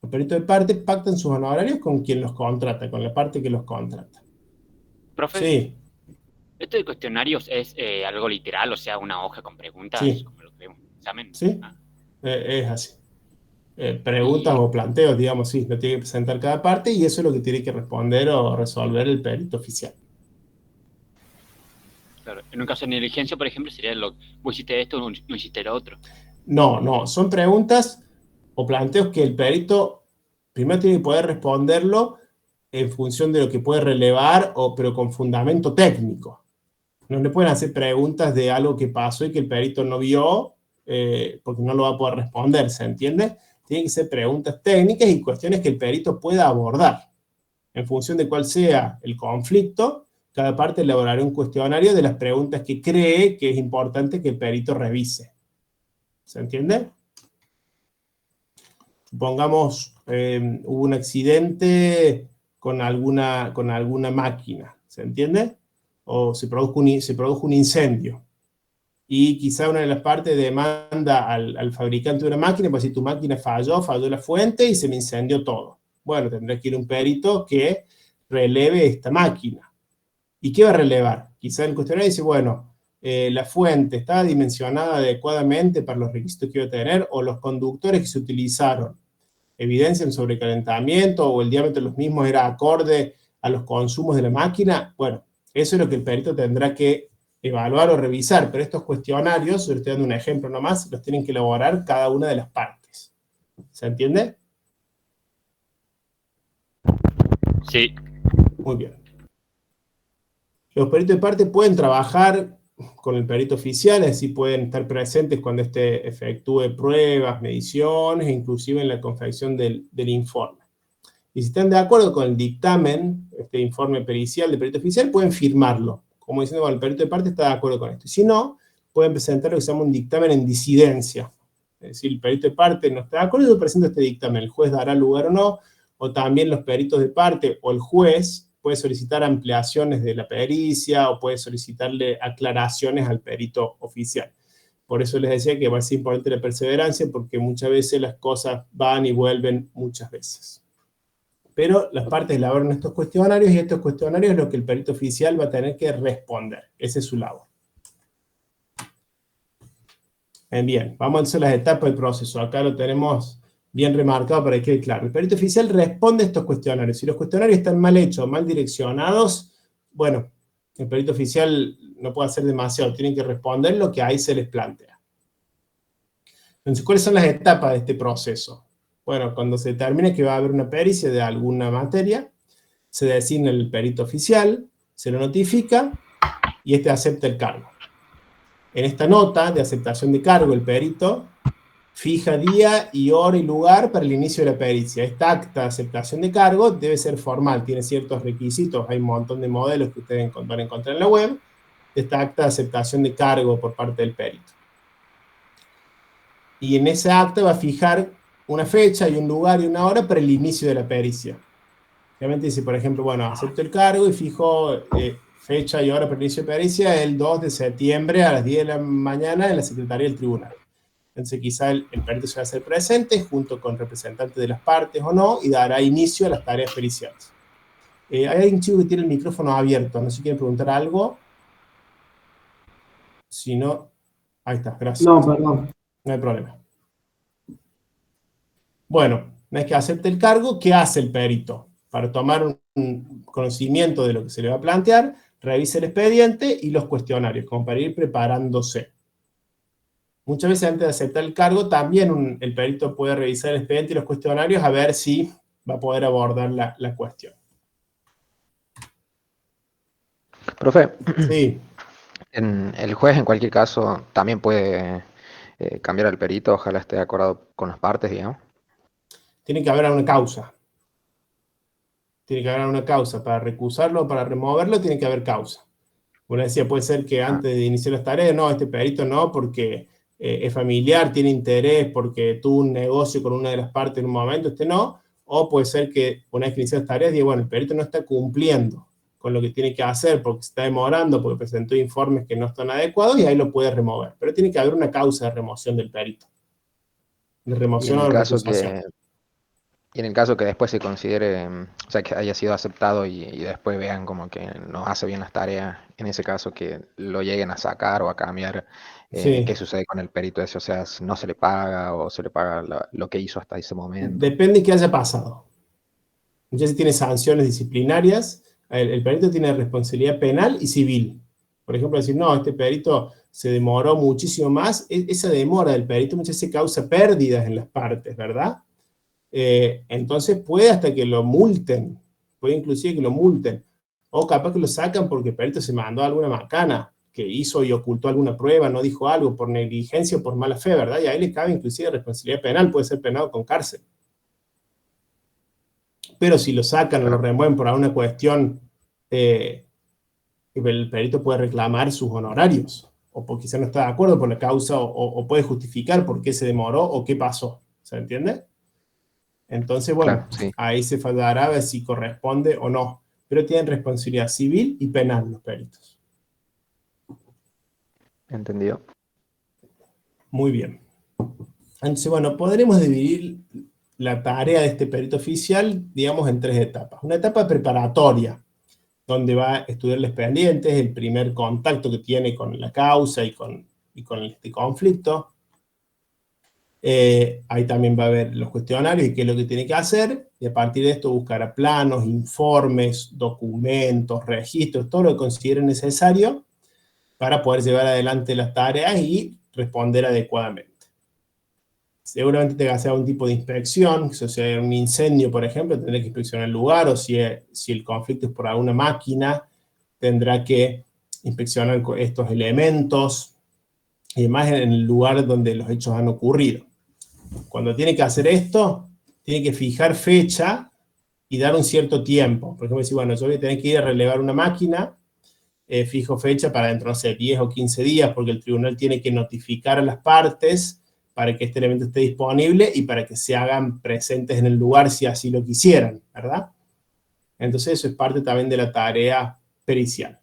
S1: Los peritos de parte pactan sus honorarios con quien los contrata, con la parte que los contrata.
S3: Profe,
S1: Sí,
S3: ¿esto de cuestionarios es algo literal, o sea, una hoja con preguntas,
S1: Sí.
S3: como lo que vemos en el examen?
S1: sí,
S3: Ah,
S1: es así. Preguntas o planteos, digamos, sí, lo tiene que presentar cada parte y eso es lo que tiene que responder o resolver el perito oficial.
S3: claro. En un caso de negligencia, por ejemplo, sería vos hiciste esto, no hiciste lo otro.
S1: No, son preguntas o planteos que el perito primero tiene que poder responderlo en función de lo que puede relevar, pero con fundamento técnico. No le pueden hacer preguntas de algo que pasó y que el perito no vio, porque no lo va a poder responder, ¿se entiende? Tienen que ser preguntas técnicas y cuestiones que el perito pueda abordar. En función de cuál sea el conflicto, cada parte elaborará un cuestionario de las preguntas que cree que es importante que el perito revise. ¿Se entiende? Supongamos hubo un accidente con alguna máquina, ¿se entiende? O se produjo un incendio. Y quizá una de las partes demanda al fabricante de una máquina, pues si tu máquina falló la fuente y se me incendió todo. Bueno, tendrá que ir un perito que releve esta máquina. ¿Y qué va a relevar? Quizá el cuestionario dice, bueno, la fuente estaba dimensionada adecuadamente para los requisitos que iba a tener, o los conductores que se utilizaron evidencian sobrecalentamiento, o el diámetro de los mismos era acorde a los consumos de la máquina. Bueno, eso es lo que el perito tendrá que evaluar o revisar, pero estos cuestionarios, yo le estoy dando un ejemplo nomás, los tienen que elaborar cada una de las partes. ¿Se entiende?
S3: Sí.
S1: Muy bien. Los peritos de parte pueden trabajar con el perito oficial, es decir, pueden estar presentes cuando éste efectúe pruebas, mediciones, inclusive en la confección del informe. Y si están de acuerdo con el dictamen, este informe pericial del perito oficial, pueden firmarlo. Como diciendo, bueno, el perito de parte está de acuerdo con esto. Y si no, pueden presentar lo que se llama un dictamen en disidencia. Es decir, el perito de parte no está de acuerdo, yo presento este dictamen. El juez dará lugar o no, o también los peritos de parte o el juez puede solicitar ampliaciones de la pericia o puede solicitarle aclaraciones al perito oficial. Por eso les decía que va a ser importante la perseverancia, porque muchas veces las cosas van y vuelven muchas veces. Pero las partes elaboran estos cuestionarios y estos cuestionarios es lo que el perito oficial va a tener que responder. Esa es su labor. Bien, vamos a hacer las etapas del proceso. Acá lo tenemos bien remarcado para que quede claro. El perito oficial responde a estos cuestionarios. Si los cuestionarios están mal hechos, mal direccionados, bueno, el perito oficial no puede hacer demasiado. Tienen que responder lo que ahí se les plantea. Entonces, ¿cuáles son las etapas de este proceso? Bueno, cuando se determine que va a haber una pericia de alguna materia, se designa el perito oficial, se lo notifica y este acepta el cargo. En esta nota de aceptación de cargo, el perito fija día y hora y lugar para el inicio de la pericia. Esta acta de aceptación de cargo debe ser formal, tiene ciertos requisitos, hay un montón de modelos que ustedes van a encontrar en la web, esta acta de aceptación de cargo por parte del perito. Y en esa acta va a fijar una fecha y un lugar y una hora para el inicio de la pericia. Obviamente dice, por ejemplo, bueno, acepto el cargo y fijo fecha y hora para el inicio de pericia el 2 de septiembre a las 10 de la mañana en la Secretaría del Tribunal. Entonces quizá el perito se va a hacer presente junto con representantes de las partes o no, y dará inicio a las tareas periciales. Hay alguien, chico, que tiene el micrófono abierto, no sé si quiere preguntar algo. Si no, ahí está, gracias.
S4: No, perdón.
S1: No hay problema. Bueno, una vez que acepte el cargo, ¿qué hace el perito? Para tomar un conocimiento de lo que se le va a plantear, revisa el expediente y los cuestionarios, como para ir preparándose. Muchas veces antes de aceptar el cargo, también el perito puede revisar el expediente y los cuestionarios a ver si va a poder abordar la cuestión.
S7: Profe,
S1: Sí,
S7: el juez en cualquier caso también puede cambiar al perito, ojalá esté acordado con las partes, digamos.
S1: tiene que haber una causa. Tiene que haber una causa. Para recusarlo o para removerlo, tiene que haber causa. Una decía, puede ser que antes de iniciar las tareas, no, este perito no, porque es familiar, tiene interés, porque tuvo un negocio con una de las partes en un momento, este no. O puede ser que una vez que inicia las tareas, diga, bueno, el perito no está cumpliendo con lo que tiene que hacer, porque se está demorando, porque presentó informes que no están adecuados, y ahí lo puede remover. Pero tiene que haber una causa de remoción del perito. De remoción o de recusación.
S7: Y en el caso que después se considere, o sea, que haya sido aceptado y después vean como que no hace bien las tareas, en ese caso que lo lleguen a sacar o a cambiar,
S1: Sí.
S7: ¿qué sucede con el perito ese? O sea, ¿no se le paga o se le paga lo que hizo hasta ese momento?
S1: Depende de qué haya pasado. Ya si tiene sanciones disciplinarias, el perito tiene responsabilidad penal y civil. Por ejemplo, decir, no, este perito se demoró muchísimo más, esa demora del perito muchas veces causa pérdidas en las partes, ¿verdad? Entonces puede hasta que lo multen, puede inclusive que lo multen, o capaz que lo sacan porque el perito se mandó alguna macana, que hizo y ocultó alguna prueba, no dijo algo por negligencia o por mala fe, ¿verdad? Y ahí le cabe inclusive responsabilidad penal, puede ser penado con cárcel. Pero si lo sacan o lo remueven por alguna cuestión, el perito puede reclamar sus honorarios, o porque quizá no está de acuerdo por la causa, o puede justificar por qué se demoró o qué pasó, ¿se entiende? Entonces, bueno,
S7: Claro, sí.
S1: ahí se fallará a ver si corresponde o no. Pero tienen responsabilidad civil y penal los peritos.
S7: Entendido.
S1: Muy bien. Entonces, bueno, podremos dividir la tarea de este perito oficial, digamos, en 3 etapas. Una etapa preparatoria, donde va a estudiar el expediente, es el primer contacto que tiene con la causa y con este conflicto. Ahí también va a ver los cuestionarios y qué es lo que tiene que hacer, y a partir de esto buscará planos, informes, documentos, registros, todo lo que considere necesario para poder llevar adelante las tareas y responder adecuadamente. Seguramente tenga que hacer algún tipo de inspección, si hay un incendio, por ejemplo, tendrá que inspeccionar el lugar, o si el conflicto es por alguna máquina, tendrá que inspeccionar estos elementos, y demás en el lugar donde los hechos han ocurrido. Cuando tiene que hacer esto, tiene que fijar fecha y dar un cierto tiempo. Por ejemplo, decir, bueno, yo voy a tener que ir a relevar una máquina, fijo fecha para dentro, no sé, 10 o 15 días, porque el tribunal tiene que notificar a las partes para que este elemento esté disponible y para que se hagan presentes en el lugar si así lo quisieran, ¿verdad? Entonces eso es parte también de la tarea pericial.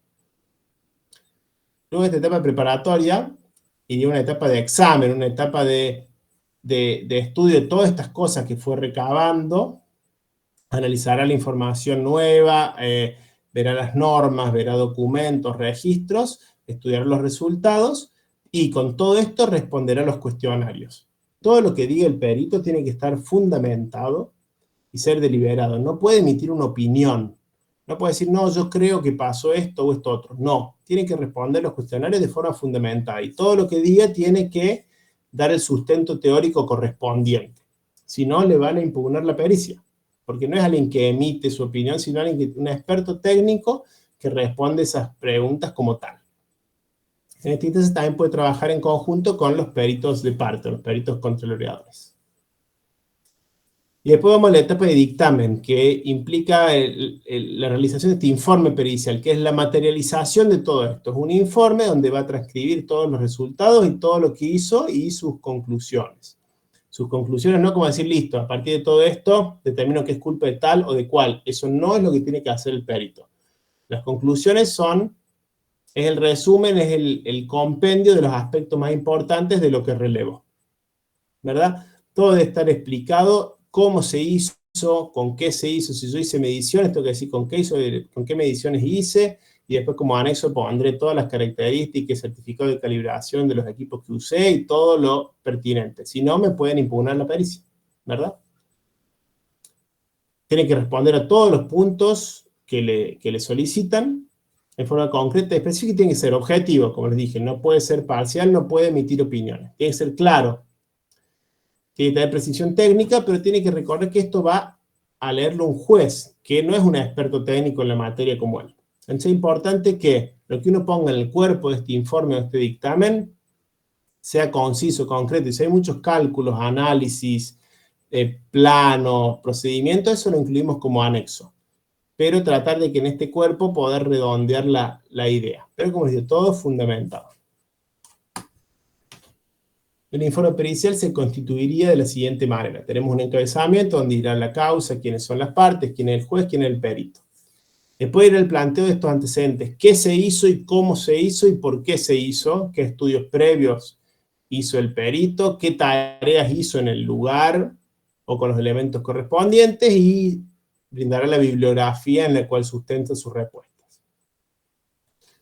S1: Luego de esta etapa preparatoria, iría una etapa de examen, una etapa de estudio de todas estas cosas que fue recabando, analizará la información nueva, verá las normas, verá documentos, registros, estudiará los resultados, y con todo esto responderá los cuestionarios. Todo lo que diga el perito tiene que estar fundamentado y ser deliberado. No puede emitir una opinión. No puede decir, no, yo creo que pasó esto o esto otro. No, tiene que responder los cuestionarios de forma fundamentada. Y todo lo que diga tiene que dar el sustento teórico correspondiente. Si no, le van a impugnar la pericia. Porque no es alguien que emite su opinión, sino un experto técnico que responde esas preguntas como tal. En este instante también puede trabajar en conjunto con los peritos de parte, los peritos contraloreadores. Y después vamos a la etapa de dictamen, que implica la realización de este informe pericial, que es la materialización de todo esto. Es un informe donde va a transcribir todos los resultados y todo lo que hizo y sus conclusiones. Sus conclusiones no como decir, listo, a partir de todo esto determino que es culpa de tal o de cual. Eso no es lo que tiene que hacer el perito. Las conclusiones es el resumen, es el compendio de los aspectos más importantes de lo que relevó. ¿verdad? Todo debe estar explicado, cómo se hizo, con qué se hizo. Si yo hice mediciones, tengo que decir con qué mediciones hice, y después como anexo pondré todas las características, certificado de calibración de los equipos que usé y todo lo pertinente. Si no, me pueden impugnar la pericia, ¿verdad? Tiene que responder a todos los puntos que le solicitan en forma concreta y específica, y tiene que ser objetivo, como les dije, no puede ser parcial, no puede emitir opiniones. Tiene que ser claro, tiene que tener precisión técnica, pero tiene que recordar que esto va a leerlo un juez, que no es un experto técnico en la materia como él. Entonces es importante que lo que uno ponga en el cuerpo de este informe o este dictamen sea conciso, concreto, y si hay muchos cálculos, análisis, planos, procedimientos, eso lo incluimos como anexo. Pero tratar de que en este cuerpo poder redondear la idea. Pero como les digo, todo fundamentado. El informe pericial se constituiría de la siguiente manera. Tenemos un encabezamiento donde irá la causa, quiénes son las partes, quién es el juez, quién es el perito. Después irá el planteo de estos antecedentes. ¿Qué se hizo y cómo se hizo y por qué se hizo? ¿Qué estudios previos hizo el perito? ¿Qué tareas hizo en el lugar o con los elementos correspondientes? Y brindará la bibliografía en la cual sustenta sus respuestas.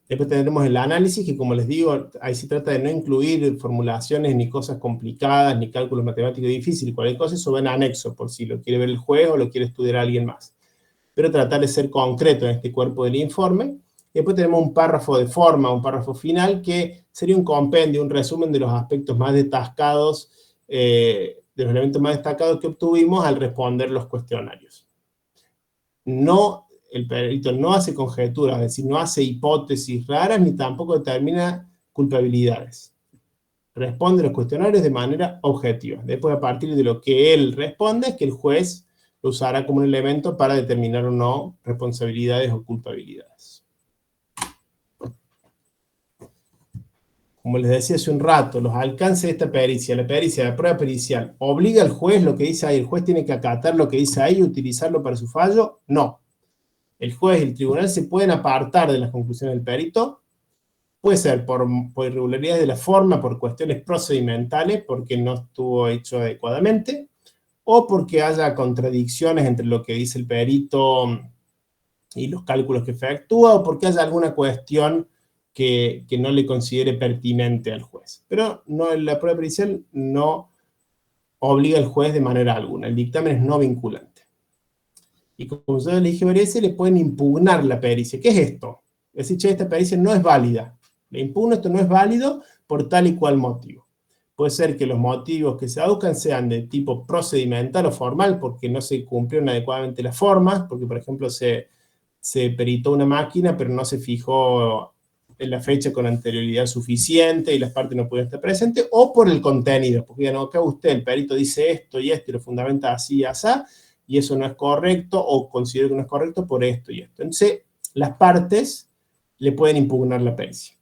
S1: Después tendremos el análisis, que como les digo, ahí se trata de no incluir formulaciones ni cosas complicadas, ni cálculos matemáticos difíciles, cualquier cosa, eso va en anexo, por si lo quiere ver el juez o lo quiere estudiar alguien más. Pero tratar de ser concreto en este cuerpo del informe. Después tenemos un párrafo de forma, un párrafo final, que sería un compendio, un resumen de los aspectos más destacados, de los elementos más destacados que obtuvimos al responder los cuestionarios. El perito no hace conjeturas, es decir, no hace hipótesis raras, ni tampoco determina culpabilidades. Responde los cuestionarios de manera objetiva. Después, a partir de lo que él responde, es que el juez lo usará como un elemento para determinar o no responsabilidades o culpabilidades. Como les decía hace un rato, los alcances de esta pericia, la prueba pericial, ¿obliga al juez lo que dice ahí? ¿El juez tiene que acatar lo que dice ahí y utilizarlo para su fallo? No. El juez y el tribunal se pueden apartar de las conclusiones del perito, puede ser por irregularidades de la forma, por cuestiones procedimentales, porque no estuvo hecho adecuadamente, o porque haya contradicciones entre lo que dice el perito y los cálculos que efectúa, o porque haya alguna cuestión que no le considere pertinente al juez. Pero no, la prueba pericial no obliga al juez de manera alguna, el dictamen es no vinculante. Y como yo le dije varias veces, le pueden impugnar la pericia. ¿Qué es esto? Es decir, che, esta pericia no es válida. Le impugno, esto no es válido por tal y cual motivo. Puede ser que los motivos que se aduzcan sean de tipo procedimental o formal, porque no se cumplieron adecuadamente las formas, porque por ejemplo se peritó una máquina, pero no se fijó en la fecha con anterioridad suficiente y las partes no pudieron estar presentes, o por el contenido, porque ya no, acá usted, el perito dice esto y esto, y lo fundamenta así y así, y eso no es correcto, o considero que no es correcto por esto y esto. Entonces, las partes le pueden impugnar la pericia.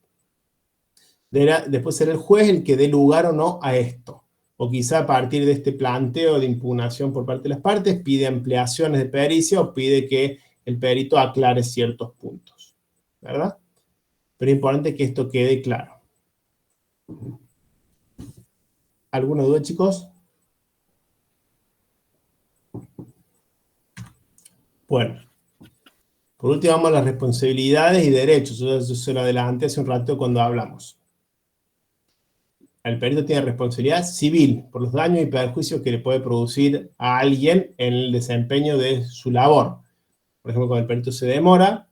S1: Después será el juez el que dé lugar o no a esto. O quizá a partir de este planteo de impugnación por parte de las partes, pide ampliaciones de pericia o pide que el perito aclare ciertos puntos. ¿Verdad? Pero es importante que esto quede claro. ¿Alguna duda, chicos? Bueno, por último vamos a las responsabilidades y derechos. Yo se lo adelanté hace un rato cuando hablamos. El perito tiene responsabilidad civil por los daños y perjuicios que le puede producir a alguien en el desempeño de su labor. Por ejemplo, cuando el perito se demora,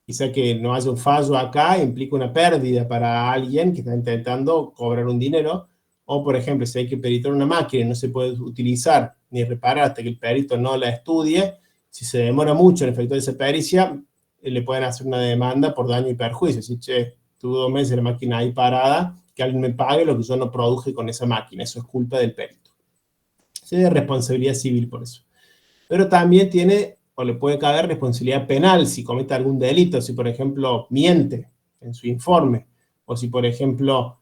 S1: quizá que no haya un fallo acá implica una pérdida para alguien que está intentando cobrar un dinero. O, por ejemplo, si hay que peritar una máquina y no se puede utilizar ni reparar hasta que el perito no la estudie, si se demora mucho en efectuar esa pericia, le pueden hacer una demanda por daño y perjuicio. Si, che, tuve 2 meses la máquina ahí parada, que alguien me pague lo que yo no produje con esa máquina. Eso es culpa del perito. Tiene responsabilidad civil por eso. Pero también tiene, o le puede caber responsabilidad penal si comete algún delito. Si, por ejemplo, miente en su informe. O si, por ejemplo,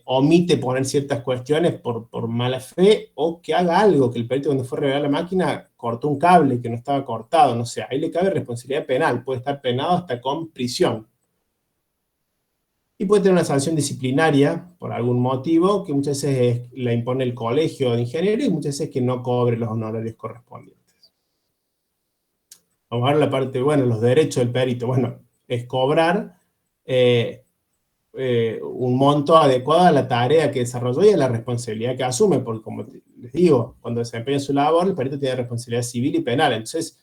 S1: omite poner ciertas cuestiones por mala fe, o que haga algo, que el perito cuando fue a revelar la máquina cortó un cable que no estaba cortado, no sé, ahí le cabe responsabilidad penal, puede estar penado hasta con prisión. Y puede tener una sanción disciplinaria por algún motivo, que muchas veces la impone el colegio de ingenieros y muchas veces que no cobre los honorarios correspondientes. Vamos a ver la parte, bueno, los derechos del perito. Bueno, es cobrar un monto adecuado a la tarea que desarrolló y a la responsabilidad que asume, porque como les digo, cuando desempeña su labor, el perito tiene responsabilidad civil y penal, entonces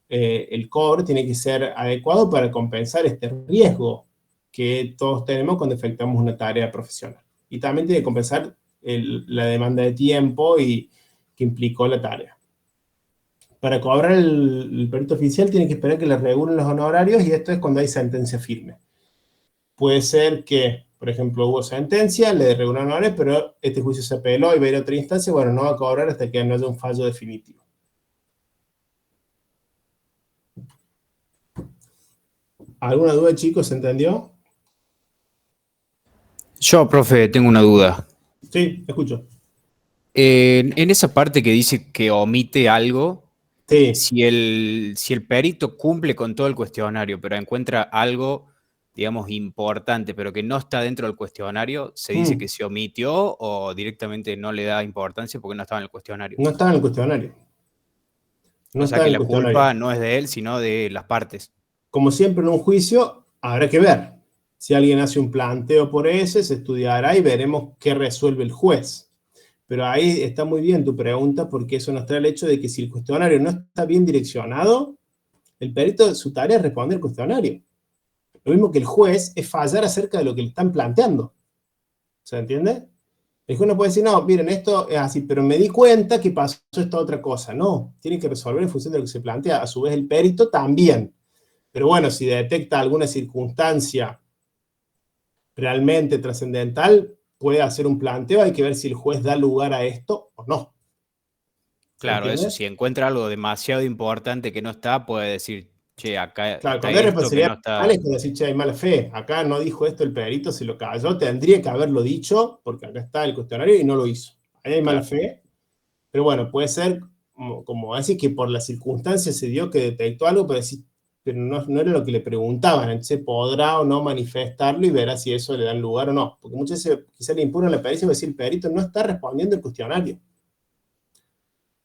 S1: el cobro tiene que ser adecuado para compensar este riesgo que todos tenemos cuando efectuamos una tarea profesional. Y también tiene que compensar la demanda de tiempo que implicó la tarea. Para cobrar el perito oficial tiene que esperar que le regulen los honorarios y esto es cuando hay sentencia firme. Puede ser que, por ejemplo, hubo sentencia, le regularon honorarios, pero este juicio se apeló y va a ir a otra instancia, bueno, no va a cobrar hasta que no haya un fallo definitivo. ¿Alguna duda, chicos? ¿Se entendió?
S9: Yo, profe, tengo una duda.
S1: Sí, escucho.
S9: En esa parte que dice que omite algo,
S1: Sí.
S9: si el perito cumple con todo el cuestionario, pero encuentra algo, digamos, importante, pero que no está dentro del cuestionario, ¿se dice que se omitió o directamente no le da importancia porque no estaba en el cuestionario?
S1: No estaba en el cuestionario.
S9: O sea que la culpa no es de él, sino de las partes.
S1: Como siempre en un juicio, habrá que ver. Si alguien hace un planteo por ese, se estudiará y veremos qué resuelve el juez. Pero ahí está muy bien tu pregunta, porque eso nos trae el hecho de que si el cuestionario no está bien direccionado, el perito, su tarea es responder el cuestionario. Lo mismo que el juez es fallar acerca de lo que le están planteando. ¿Se entiende? El juez no puede decir, no, miren, esto es así, pero me di cuenta que pasó esta otra cosa. No, tiene que resolver en función de lo que se plantea. A su vez, el perito también. Pero bueno, si detecta alguna circunstancia realmente trascendental, puede hacer un planteo, hay que ver si el juez da lugar a esto o no.
S9: Claro, eso, si encuentra algo demasiado importante que no está, puede decir, che, acá
S1: claro,
S9: está
S1: cuando hay
S9: esto que
S1: responsabilidad
S9: no está.
S1: penal es como decir, che, hay mala fe, acá no dijo esto el perito, se lo cayó, tendría que haberlo dicho, porque acá está el cuestionario y no lo hizo. Ahí hay mala fe, pero bueno, puede ser como decir que por las circunstancias se dio que detectó algo, pero no era lo que le preguntaban, entonces podrá o no manifestarlo y verá si eso le da lugar o no. Porque muchas veces quizás le impuran la pericia y va a decir, el perito no está respondiendo el cuestionario.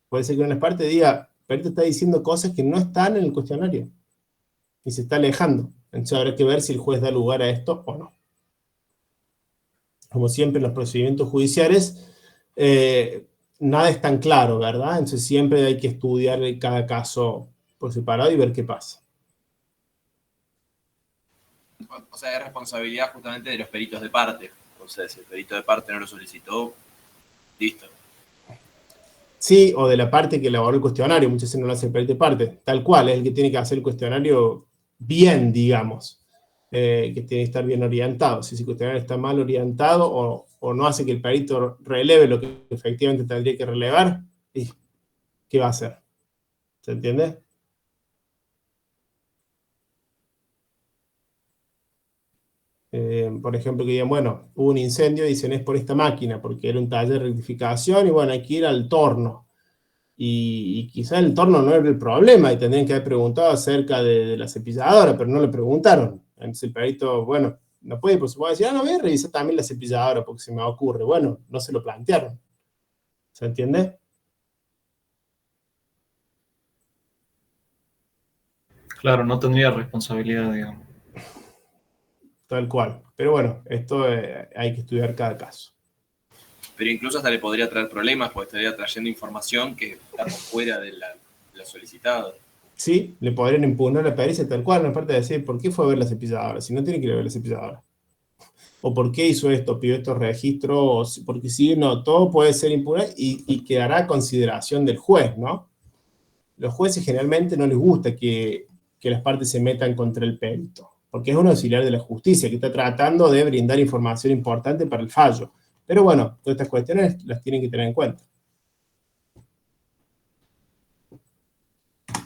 S1: Puede ser que una parte diga, el perito está diciendo cosas que no están en el cuestionario y se está alejando. Entonces habrá que ver si el juez da lugar a esto o no. Como siempre en los procedimientos judiciales, nada es tan claro, ¿verdad? Entonces siempre hay que estudiar cada caso por separado y ver qué pasa.
S10: O sea, es responsabilidad justamente de los peritos de parte. O sea, si el perito de parte no lo solicitó, listo.
S1: Sí, o de la parte que elaboró el cuestionario, muchas veces no lo hace el perito de parte, tal cual, es el que tiene que hacer el cuestionario bien, digamos, que tiene que estar bien orientado. Si el cuestionario está mal orientado o no hace que el perito releve lo que efectivamente tendría que relevar, ¿qué va a hacer? ¿Se entiende? Por ejemplo, que digan, bueno, hubo un incendio, dicen es por esta máquina, porque era un taller de rectificación, y bueno, hay que ir al torno. Y quizás el torno no era el problema, y tendrían que haber preguntado acerca de la cepilladora, pero no le preguntaron. Entonces el perito, bueno, no puede, por supuesto, decir, no, voy a revisar también la cepilladora, porque se me ocurre. Bueno, no se lo plantearon. ¿Se entiende?
S2: Claro, no tendría responsabilidad, digamos.
S1: Tal cual. Pero bueno, esto hay que estudiar cada caso.
S10: Pero incluso hasta le podría traer problemas, porque estaría trayendo información que está por fuera de la solicitada.
S1: Sí, le podrían impugnar la pericia tal cual, no aparte de decir, ¿por qué fue a ver la cepilladora? Si no tiene que ir a ver la cepilladora. O ¿por qué hizo esto? ¿Pidió estos registros? Porque si no, todo puede ser impugnado y quedará a consideración del juez, ¿no? Los jueces generalmente no les gusta que las partes se metan contra el perito, porque es un auxiliar de la justicia que está tratando de brindar información importante para el fallo. Pero bueno, todas estas cuestiones las tienen que tener en cuenta.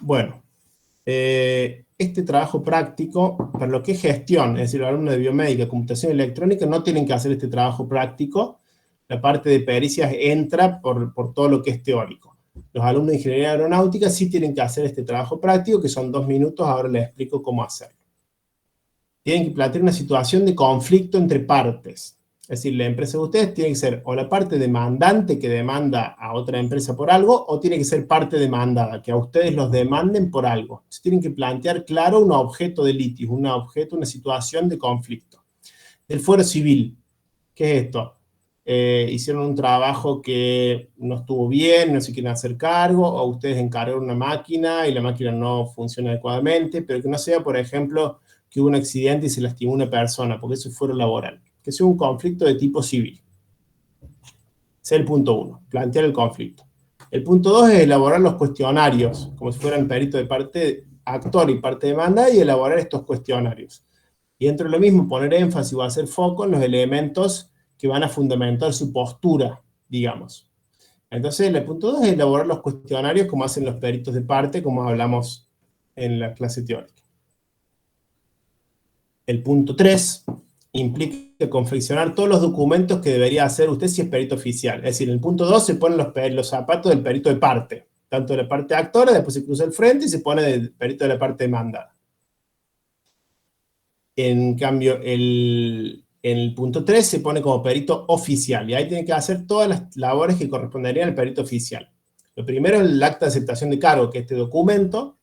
S1: Bueno, este trabajo práctico, para lo que es gestión, es decir, los alumnos de biomédica, computación electrónica, no tienen que hacer este trabajo práctico. La parte de pericias entra por todo lo que es teórico. Los alumnos de ingeniería aeronáutica sí tienen que hacer este trabajo práctico, que son 2 minutos, ahora les explico cómo hacerlo. tienen que plantear una situación de conflicto entre partes. Es decir, la empresa de ustedes tiene que ser o la parte demandante que demanda a otra empresa por algo, o tiene que ser parte demandada, que a ustedes los demanden por algo. Entonces, tienen que plantear claro un objeto de litigio, una situación de conflicto. El fuero civil, ¿qué es esto? Hicieron un trabajo que no estuvo bien, no se quieren hacer cargo, o ustedes encargaron una máquina y la máquina no funciona adecuadamente, pero que no sea, por ejemplo, que hubo un accidente y se lastimó una persona, porque eso es fuero laboral. Que sea un conflicto de tipo civil. Ese es el punto 1, plantear el conflicto. El punto 2 es elaborar los cuestionarios, como si fueran perito de parte actor y parte demanda, y elaborar estos cuestionarios. Y dentro de lo mismo, poner énfasis o hacer foco en los elementos que van a fundamentar su postura, digamos. Entonces, el punto 2 es elaborar los cuestionarios como hacen los peritos de parte, como hablamos en la clase teórica. El punto 3 implica confeccionar todos los documentos que debería hacer usted si es perito oficial. Es decir, en el punto 2 se ponen los zapatos del perito de parte, tanto de la parte actora, después se cruza el frente y se pone del perito de la parte demandada. En cambio, en el punto 3 se pone como perito oficial, y ahí tiene que hacer todas las labores que corresponderían al perito oficial. Lo primero es el acta de aceptación de cargo, que este documento,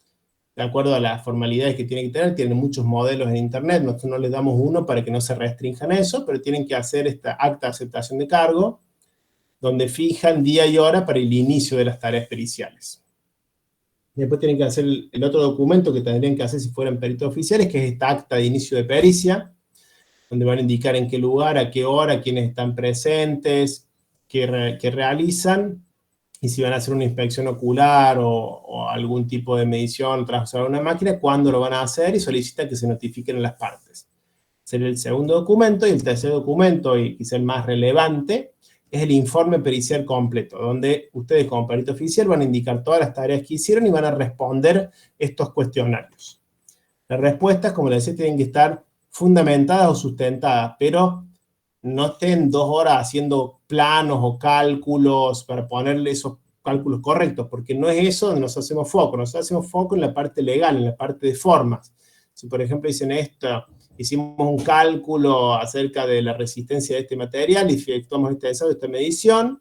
S1: de acuerdo a las formalidades que tiene que tener, tienen muchos modelos en internet, nosotros no les damos uno para que no se restrinjan eso, pero tienen que hacer esta acta de aceptación de cargo, donde fijan día y hora para el inicio de las tareas periciales. Después tienen que hacer el otro documento que tendrían que hacer si fueran peritos oficiales, que es esta acta de inicio de pericia, donde van a indicar en qué lugar, a qué hora, quiénes están presentes, qué realizan, y si van a hacer una inspección ocular o algún tipo de medición tras usar una máquina, cuándo lo van a hacer, y solicitan que se notifiquen a las partes. Sería el segundo documento, y el tercer documento, y quizá el más relevante, es el informe pericial completo, donde ustedes como perito oficial van a indicar todas las tareas que hicieron y van a responder estos cuestionarios. Las respuestas, como les decía, tienen que estar fundamentadas o sustentadas, pero no estén 2 horas haciendo planos o cálculos para ponerle esos cálculos correctos, porque no es eso donde nos hacemos foco en la parte legal, en la parte de formas. Si por ejemplo dicen esto, hicimos un cálculo acerca de la resistencia de este material y efectuamos esta medición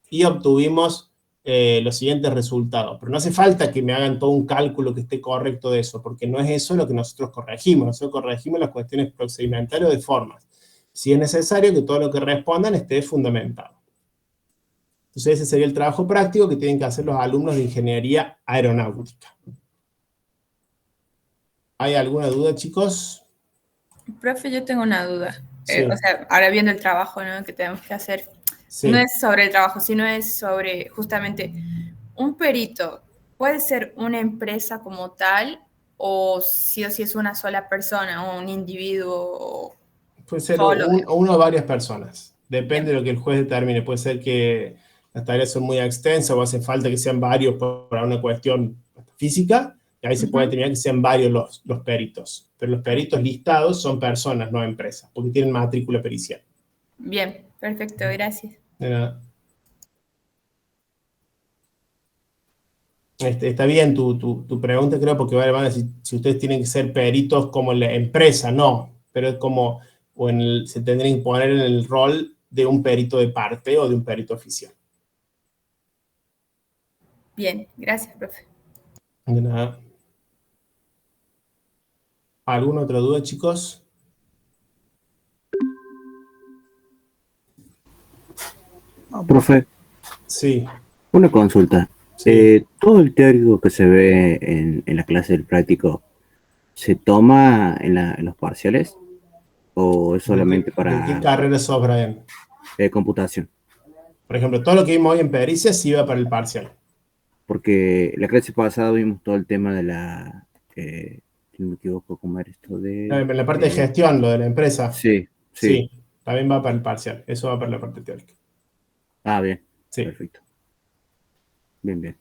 S1: y obtuvimos los siguientes resultados. Pero no hace falta que me hagan todo un cálculo que esté correcto de eso, porque no es eso lo que nosotros corregimos. Nosotros corregimos las cuestiones procedimentales de formas. Si es necesario que todo lo que respondan esté fundamentado. Entonces ese sería el trabajo práctico que tienen que hacer los alumnos de ingeniería aeronáutica. ¿Hay alguna duda, chicos?
S11: Profe, yo tengo una duda.
S1: Sí.
S11: O sea, ahora viendo el trabajo, ¿no?, que tenemos que hacer,
S1: Sí.
S11: no es sobre el trabajo, sino es sobre justamente un perito. ¿Puede ser una empresa como tal o sí es una sola persona o un individuo?
S1: Puede ser
S11: Solo.
S1: uno o varias personas. Depende de lo que el juez determine. Puede ser que las tareas son muy extensas o hace falta que sean varios para una cuestión física, y ahí se puede determinar que sean varios los peritos. Pero los peritos listados son personas, no empresas, porque tienen matrícula pericial.
S11: Bien, perfecto, gracias.
S1: De nada. Está bien tu pregunta, creo, porque van a decir si ustedes tienen que ser peritos como la empresa, no, pero es como, se tendrían que poner en el rol de un perito de parte o de un perito oficial.
S11: Bien, gracias, profe.
S1: De nada. ¿Alguna otra duda, chicos?
S12: Profe,
S1: Sí.
S12: una consulta.
S1: Sí.
S12: ¿Todo el teórico que se ve en la clase del práctico se toma en los parciales? ¿O es solamente
S1: ¿De
S12: para
S1: qué carrera sos, Brian?
S12: computación?
S1: Por ejemplo, todo lo que vimos hoy en pericia sí va para el parcial.
S12: Porque la clase pasada vimos todo el tema de si no me equivoco, ¿cómo era esto?
S1: En la parte de gestión, lo de la empresa.
S12: Sí.
S1: Sí, también va para el parcial. Eso va para la parte teórica.
S12: Ah, bien.
S1: Sí.
S12: Perfecto. Bien.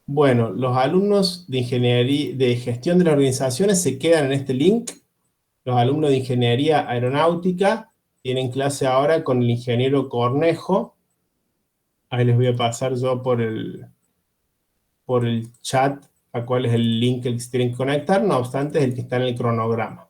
S1: Bueno, los alumnos de ingeniería, de gestión de las organizaciones se quedan en este link. Los alumnos de ingeniería aeronáutica tienen clase ahora con el ingeniero Cornejo. Ahí les voy a pasar yo por el chat a cuál es el link que se tienen que conectar, no obstante es el que está en el cronograma.